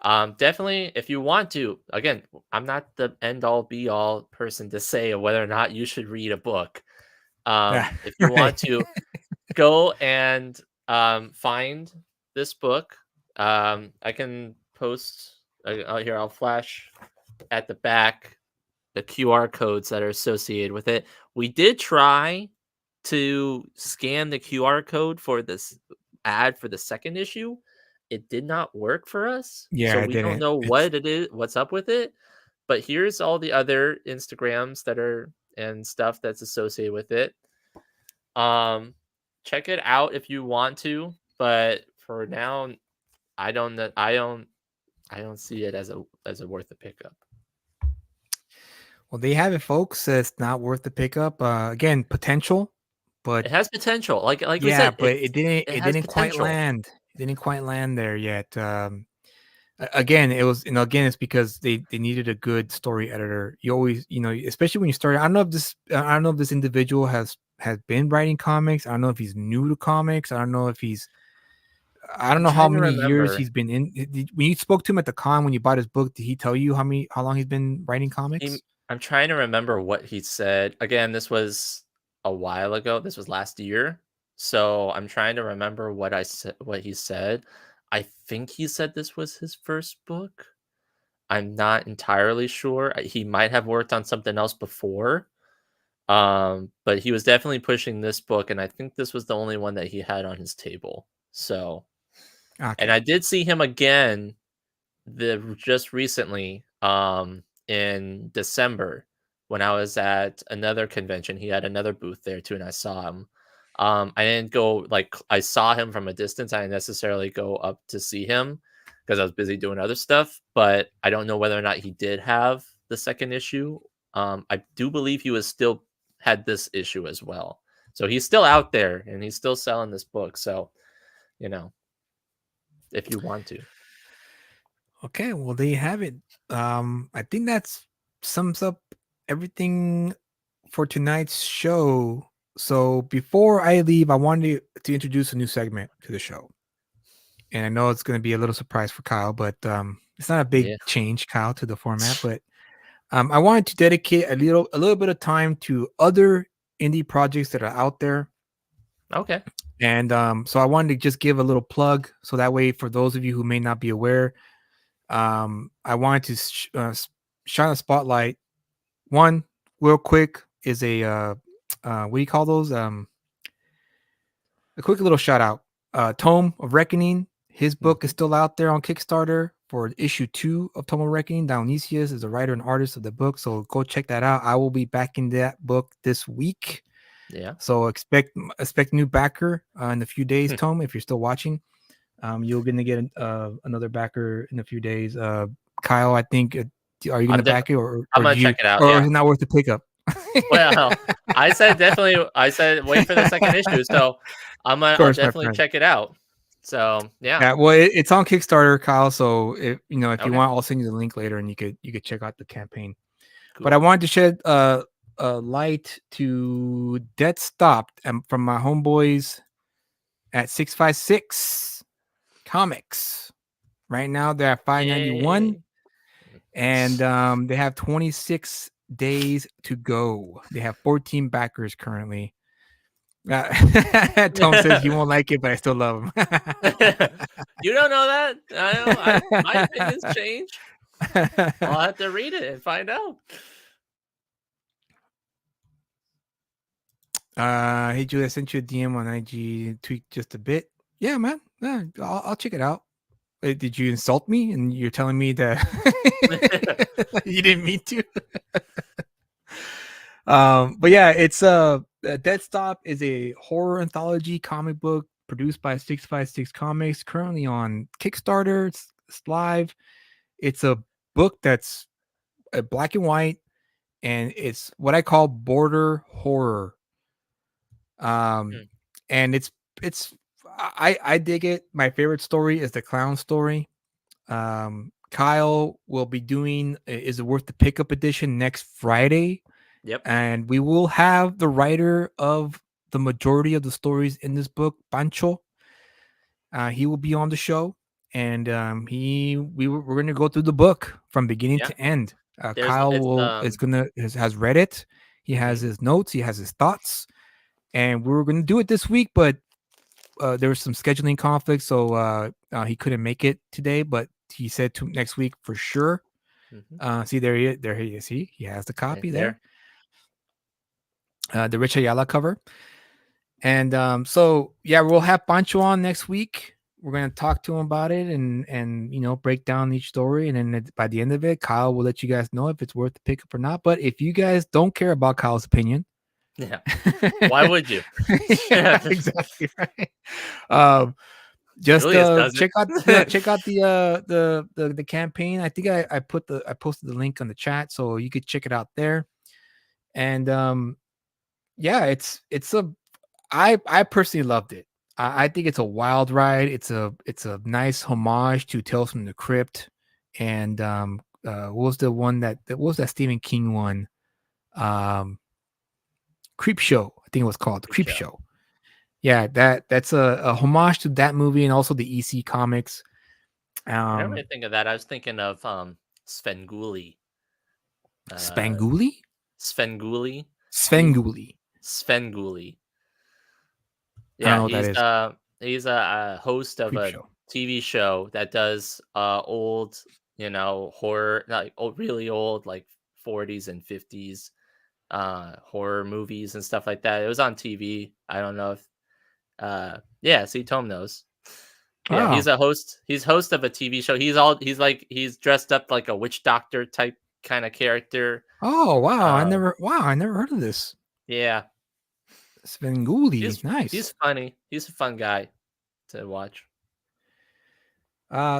Definitely, if you want to, again, I'm not the end all be all person to say whether or not you should read a book. Yeah, If you want right. to, go and find this book. I can post here. I'll flash at the back the QR codes that are associated with it. We did try to scan the QR code for this ad for the second issue. It did not work for us, Yeah, so I we don't didn't. know It's what it is, what's up with it. But here's all the other Instagrams that are and stuff that's associated with it. Check it out if you want to, but for now, I don't kn- I don't see it as a worth a pickup. well, they have it, folks. It's not worth the pickup. Again, potential, but It has potential. Like we yeah, said, but it didn't. it It has didn't quite potential. land. It didn't quite land there yet. Again, it was, again, it's because they needed a good story editor. You always, especially when you start. I don't know if this individual has been writing comics. I don't know if he's new to comics. I don't know if he's. I don't I'm know how trying to many years remember. he's been in. When you spoke to him at the con when you bought his book, did he tell you how long he's been writing comics? I'm trying to remember what he said. Again, this was a while ago. This was last year. So I'm trying to remember what he said. I think he said this was his first book. I'm not entirely sure. He might have worked on something else before. But he was definitely pushing this book, and I think this was the only one that he had on his table. So, and Okay. I did see him again just recently in December when I was at another convention. He had another booth there too, and I saw him. I didn't go like I saw him from a distance. I didn't necessarily go up to see him because I was busy doing other stuff. But I don't know whether or not he did have the second issue. I do believe he was still had this issue as well. So he's still out there and he's still selling this book. So, you know, if you want to. Okay, well, there you have it. I think that's sums up everything for tonight's show. So before I leave, I wanted to introduce a new segment to the show. And I know it's going to be a little surprise for Kyle, but it's not a big Yeah. change, Kyle, to the format. But I wanted to dedicate a little bit of time to other indie projects that are out there. Okay. And so I wanted to just give a little plug, so that way, for those of you who may not be aware, I wanted to shine a spotlight. One, real quick, is a what do you call those? A quick little shout out. Tome of Reckoning. His book is Mhm. still out there on Kickstarter for issue 2 of Tome of Reckoning. Dionysius is the writer and artist of the book, so go check that out. I will be backing that book this week, Yeah. so expect new backer in a few days. Tome, if you're still watching, you're gonna get another backer in a few days. Kyle, I think, are you gonna back it, I'm gonna do you, check it out. or is Yeah. it not worth the pickup? Well, I said definitely. I said wait for the second issue. So Of I'll course, my definitely friend. check it out. So yeah. Yeah, well, it's on Kickstarter, Kyle. So if you Okay. want, I'll send you the link later, and you could check out the campaign. But I Cool. wanted to shed a light to Debt Stopped from my homeboys at 656 Comics. Right now they're at 591, Yay. and they have 26 days to go. They have 14 backers currently. Tom says he won't like it, but I still love him. You don't know that. I know. My opinions change. I'll have to read it and find out. Hey Julie, I sent you a DM on IG. Tweak just a bit. Yeah, man. Yeah, I'll check it out. Did you insult me? And you're telling me that you didn't mean to? But yeah, it's Dead Stop is a horror anthology comic book produced by 656 Comics, currently on Kickstarter. It's live. It's a book that's black and white, and it's what I call border horror. Mm. And it's I dig it. My favorite story is the clown story. Kyle will be doing Is It Worth the Pickup edition next Friday, Yep. and we will have the writer of the majority of the stories in this book, Pancho. He will be on the show, and we're going to go through the book from beginning Yeah. to end. There's- Kyle it's, has read it. He has his notes. He has his thoughts, and we were going to do it this week, but there was some scheduling conflicts, so he couldn't make it today. But he said to next week for sure. Mhm. See, there he is. He has the copy Right there. The Rich Ayala cover. And so yeah, we'll have Pancho on next week. We're gonna talk to him about it and break down each story. And then by the end of it, Kyle will let you guys know if it's worth the pickup or not. But if you guys don't care about Kyle's opinion, Yeah. Why would you? yeah, exactly right. Just Julius does check it. out check out the campaign. I think I posted the link on the chat, so you could check it out there. And yeah, I personally loved it. I think it's a wild ride. It's a nice homage to Tales from the Crypt. And what was the one what was that Stephen King one? Creep Show, I think it was called Creep Show. Yeah, that's a homage to that movie and also the EC comics. I didn't really think of that. I was thinking of Svengoolie. Spanguli? Svengoolie. Svengoolie. Svengoolie. I don't know what Yeah, that is. he's a host of Creep a Show. TV show that does old, horror, like really old, like 40s and 50s horror movies and stuff like that. It was on TV. I don't know if see, Tom knows. Yeah, Oh. he's host of a TV show. He's dressed up like a witch doctor type kind of character. Oh wow, I never heard of this. Yeah. Svengoolie, nice. He's funny. He's a fun guy to watch.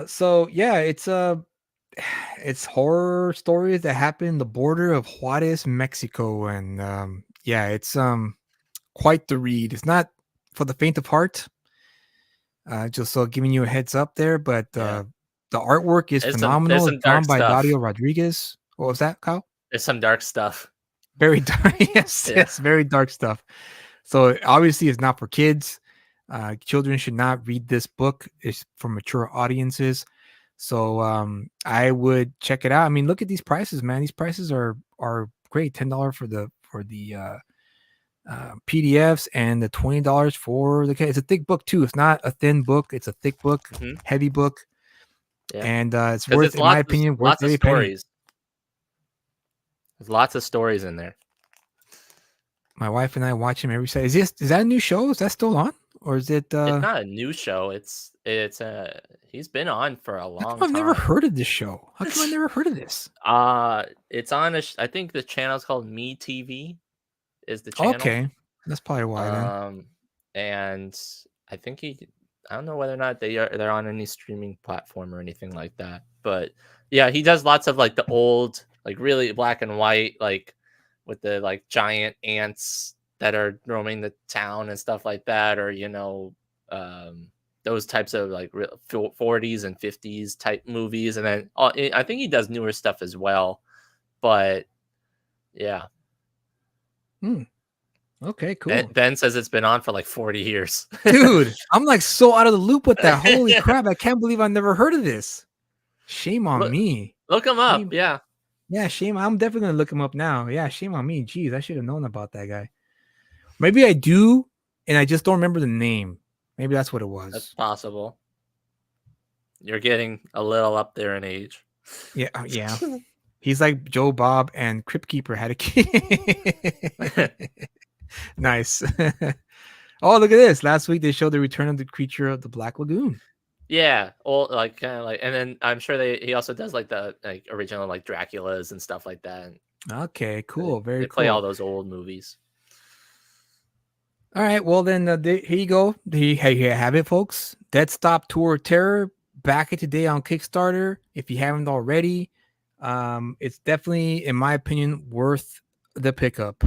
So yeah, it's horror stories that happen in the border of Juarez, Mexico, and yeah, it's quite the read. It's not for the faint of heart. Just so giving you a heads up there, but the artwork is phenomenal. There's It's drawn by stuff. Dario Rodriguez. What was that, Kyle? There's some dark stuff. Very dark. Yes, very dark stuff. So obviously, it's not for kids. Children should not read this book. It's for mature audiences. So I would check it out. I mean, look at these prices, man. These prices are great. $10 for the PDFs and the $20 for the case. It's a thick book too. It's not a thin book. It's a thick book, heavy book. Yeah. And it's worth, in my opinion, worth every penny. There's lots of stories in there. My wife and I watch him every Saturday. Is that a new show? Is that still on? Or is it it's not a new show. It's he's been on for a long time. I've never heard of this show. How come I never heard of this? It's on I think the channel is called Me TV is the channel. Okay. That's probably why then. And I think I don't know whether or not they're on any streaming platform or anything like that. But yeah, he does lots of like the old, like really black and white, like with the like giant ants that are roaming the town and stuff like that, or those types of like 40s and 50s type movies. And then I think he does newer stuff as well. But yeah. Okay, cool. Ben says it's been on for like 40 years. Dude, I'm like so out of the loop with that. Holy crap. I can't believe I never heard of this. Shame on me. Look him up. Yeah. Yeah, shame. I'm definitely going to look him up now. Yeah, shame on me. Jeez, I should have known about that guy. Maybe I do, and I just don't remember the name. Maybe that's what it was. That's possible. You're getting a little up there in age. Yeah, yeah. He's like Joe Bob and Crypt Keeper had a kid. Nice. Oh, look at this. Last week they showed the return of the creature of the Black Lagoon. Yeah, or like kind of like, and then I'm sure he also does like the like original like Draculas and stuff like that. And Okay, they, cool. Very they play all cool. those old movies. All right, well then here you go. Here you have it, folks. Dead Stop Tour of Terror back it today on Kickstarter. If you haven't already, it's definitely, in my opinion, worth the pickup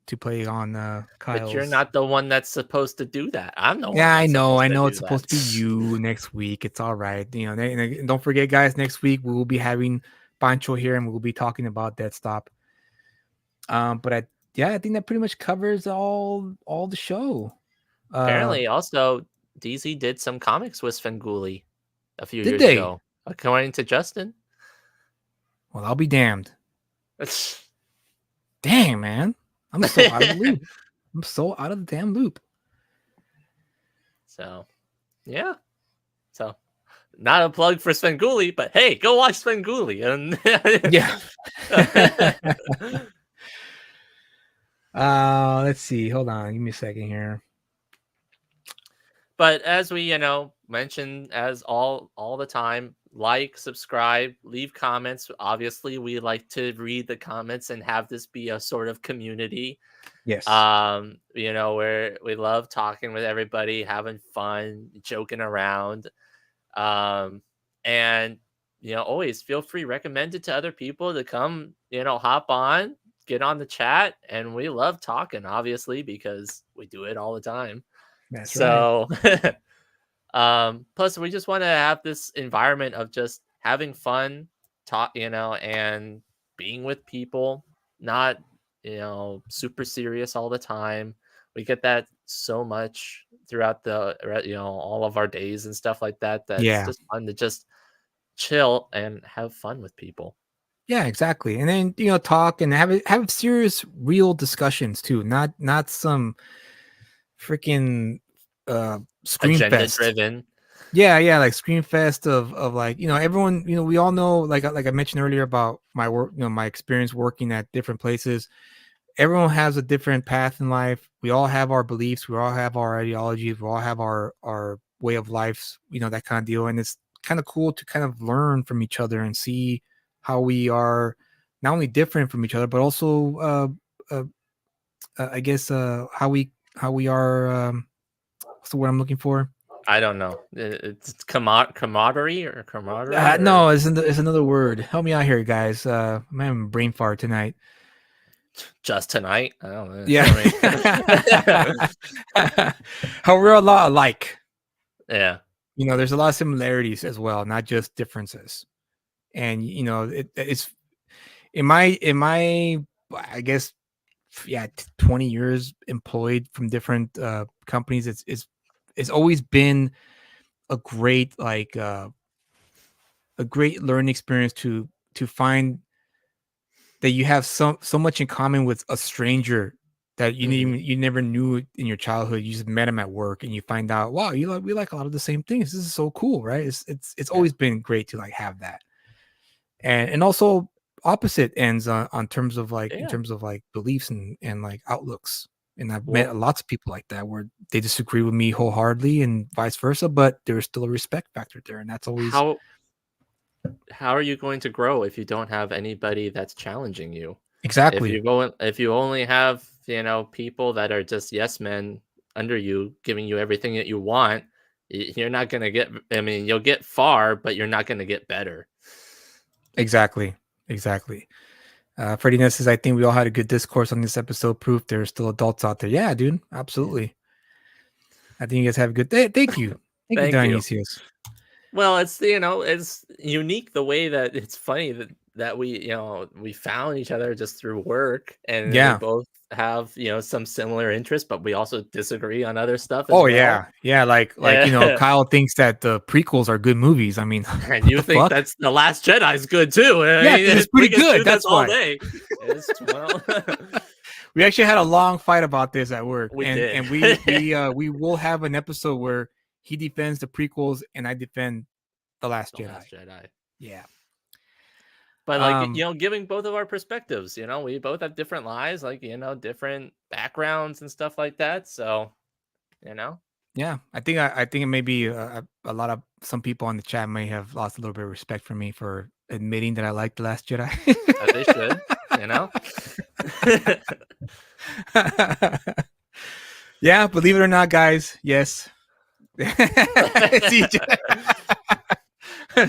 to play on But you're Kyle's. not the one that's supposed to do that. I'm the one Yeah, that's I supposed to know. It's do supposed that. to be you next week. It's all right. And don't forget, guys. Next week we will be having Pancho here, and we'll be talking about Dead Stop. But I think that pretty much covers all the show. Apparently, also DZ did some comics with Svengoolie a few Did years they? ago, according to Justin. Well, I'll be damned. Dang, man. I'm so out of the loop. I'm so out of the damn loop. So, yeah. So, not a plug for Svengoolie, but hey, go watch Svengoolie. And Yeah. Let's see. Hold on. Give me a second here. But as we, mention as all the time, like, subscribe, leave comments. Obviously, we like to read the comments and have this be a sort of community. Yes. Where we love talking with everybody, having fun, joking around. And always feel free, recommend it to other people to come, hop on, get on the chat, and we love talking, obviously, because we do it all the time. That's right. So plus we just want to have this environment of just having fun, talk, and being with people, not super serious all the time. We get that so much throughout the all of our days and stuff like that. That's Yeah. just fun to just chill and have fun with people. Yeah, exactly. And then talk and have serious, real discussions too. Not some freaking screen Agenda fest. driven. Yeah, like Screen Fest of like, everyone, we all know, like I mentioned earlier about my work, my experience working at different places. Everyone has a different path in life. We all have our beliefs, we all have our ideologies, we all have our way of life, that kind of deal. And it's kind of cool to kind of learn from each other and see how we are not only different from each other, but also I guess how we are what's the word I'm looking for? I don't know. It's camaraderie or camaraderie. No, it's another word. Help me out here, guys. I'm having a brain fart tonight. Just tonight. I don't know. Yeah. How we're a lot alike. Yeah. There's a lot of similarities as well, not just differences. And it's in my I guess 20 years employed from different companies. It's always been a great a great learning experience to find that you have so much in common with a stranger that you never knew in your childhood. You just met him at work and you find out, wow, we like a lot of the same things. This is so cool, right? It's always been great to like have that. And also opposite ends on terms of like in terms of like beliefs and like outlooks. And I've met lots of people like that where they disagree with me wholeheartedly and vice versa, but there's still a respect factor there. And that's always how are you going to grow if you don't have anybody that's challenging you? exactly. If you only have, people that are just yes men under you, giving you everything that you want, you're not going to get, you'll get far, but you're not going to get better. Exactly. Freddie Ness says, I think we all had a good discourse on this episode. Proof there's still adults out there. Yeah, dude. Absolutely. I think you guys have a good day. Thank you. Thank you, Dionysius. Well, it's it's unique the way that it's funny that we we found each other just through work, and we both have some similar interests, but we also disagree on other stuff. As well. Yeah. Like Kyle thinks that the prequels are good movies. I mean, and you think that's The Last Jedi is good too? Yeah, it's pretty good. That's all why. Day. We actually had a long fight about this at work, we did. And we will have an episode where he defends the prequels and I defend The Last Jedi. Yeah. But like, giving both of our perspectives, we both have different lives, like, different backgrounds and stuff like that. So, Yeah, I think it may be a lot of some people on the chat may have lost a little bit of respect for me for admitting that I like The Last Jedi. They should, you know. Yeah, believe it or not, guys. Yes. CJ.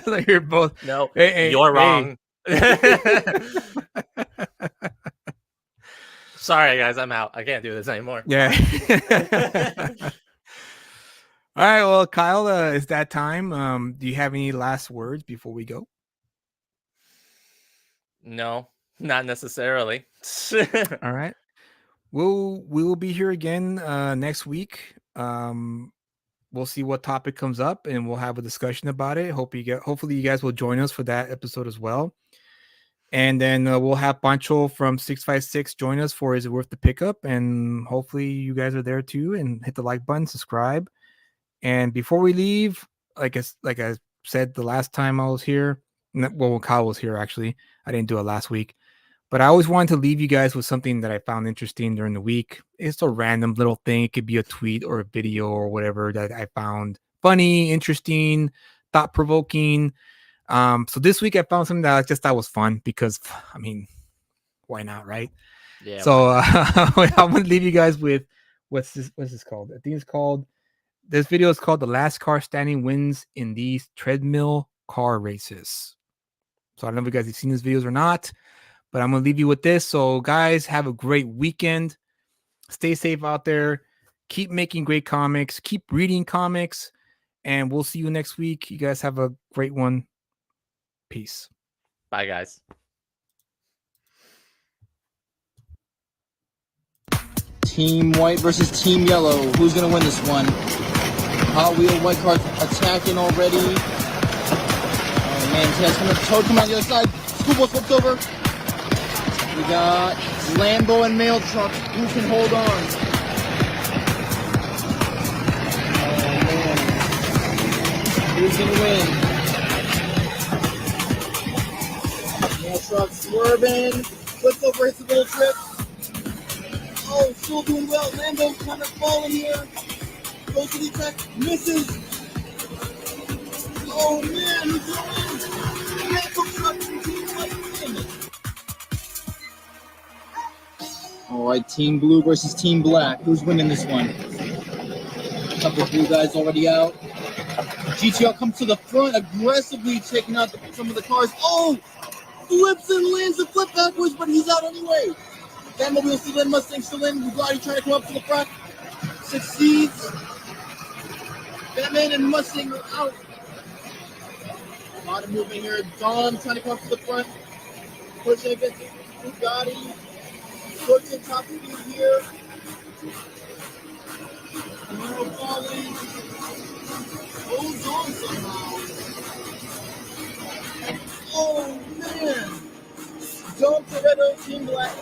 Like you're both. No, Hey, you're hey. wrong. Sorry, guys, I'm out. I can't do this anymore. Yeah. All right. Well, Kyle, it's that time. Do you have any last words before we go? No, not necessarily. All right. We will be here again next week. We'll see what topic comes up and we'll have a discussion about it. Hopefully you guys will join us for that episode as well. And then we'll have Pancho from 656 join us for Is It Worth the Pickup? And hopefully you guys are there too, and hit the like button, subscribe. And before we leave, like I said the last time I was here, well, when Kyle was here, actually, I didn't do it last week, but I always wanted to leave you guys with something that I found interesting during the week. It's a random little thing. It could be a tweet or a video or whatever that I found funny, interesting, thought provoking. So this week I found something that I just thought was fun because, I mean, why not, right? Yeah. So I'm gonna leave you guys with what's this called? I think it's called. This video is called "The Last Car Standing Wins in These Treadmill Car Races." So I don't know if you guys have seen these videos or not, but I'm gonna leave you with this. So guys, have a great weekend. Stay safe out there. Keep making great comics. Keep reading comics, and we'll see you next week. You guys have a great one. Peace. Bye, guys. Team White versus Team Yellow. Who's gonna win this one? Hot Wheel White Cars attacking already. Oh man, Ted's coming on the other side. School bus flipped over. We got Lambo and Mail Truck. Who can hold on? Oh man. Who's gonna win? Mail Truck swerving. Flips over, hits the little trip. Oh, still doing well. Lambo's kind of falling here. Goes to the attack, misses. Oh man, he's going. Lambo truck. All right, Team Blue versus Team Black. Who's winning this one? A couple of blue guys already out. GTR comes to the front, aggressively taking out some of the cars. Oh, flips and lands the flip backwards, but he's out anyway. Batmobile still in, Mustang still in, Bugatti trying to come up to the front. Succeeds. Batman and Mustang are out. A lot of movement here. Dom trying to come up to the front. Pushing against Bugatti. Pushing top speed here. Camaro falling. Holds on somehow. Oh man. Dom Toretto, Team Black.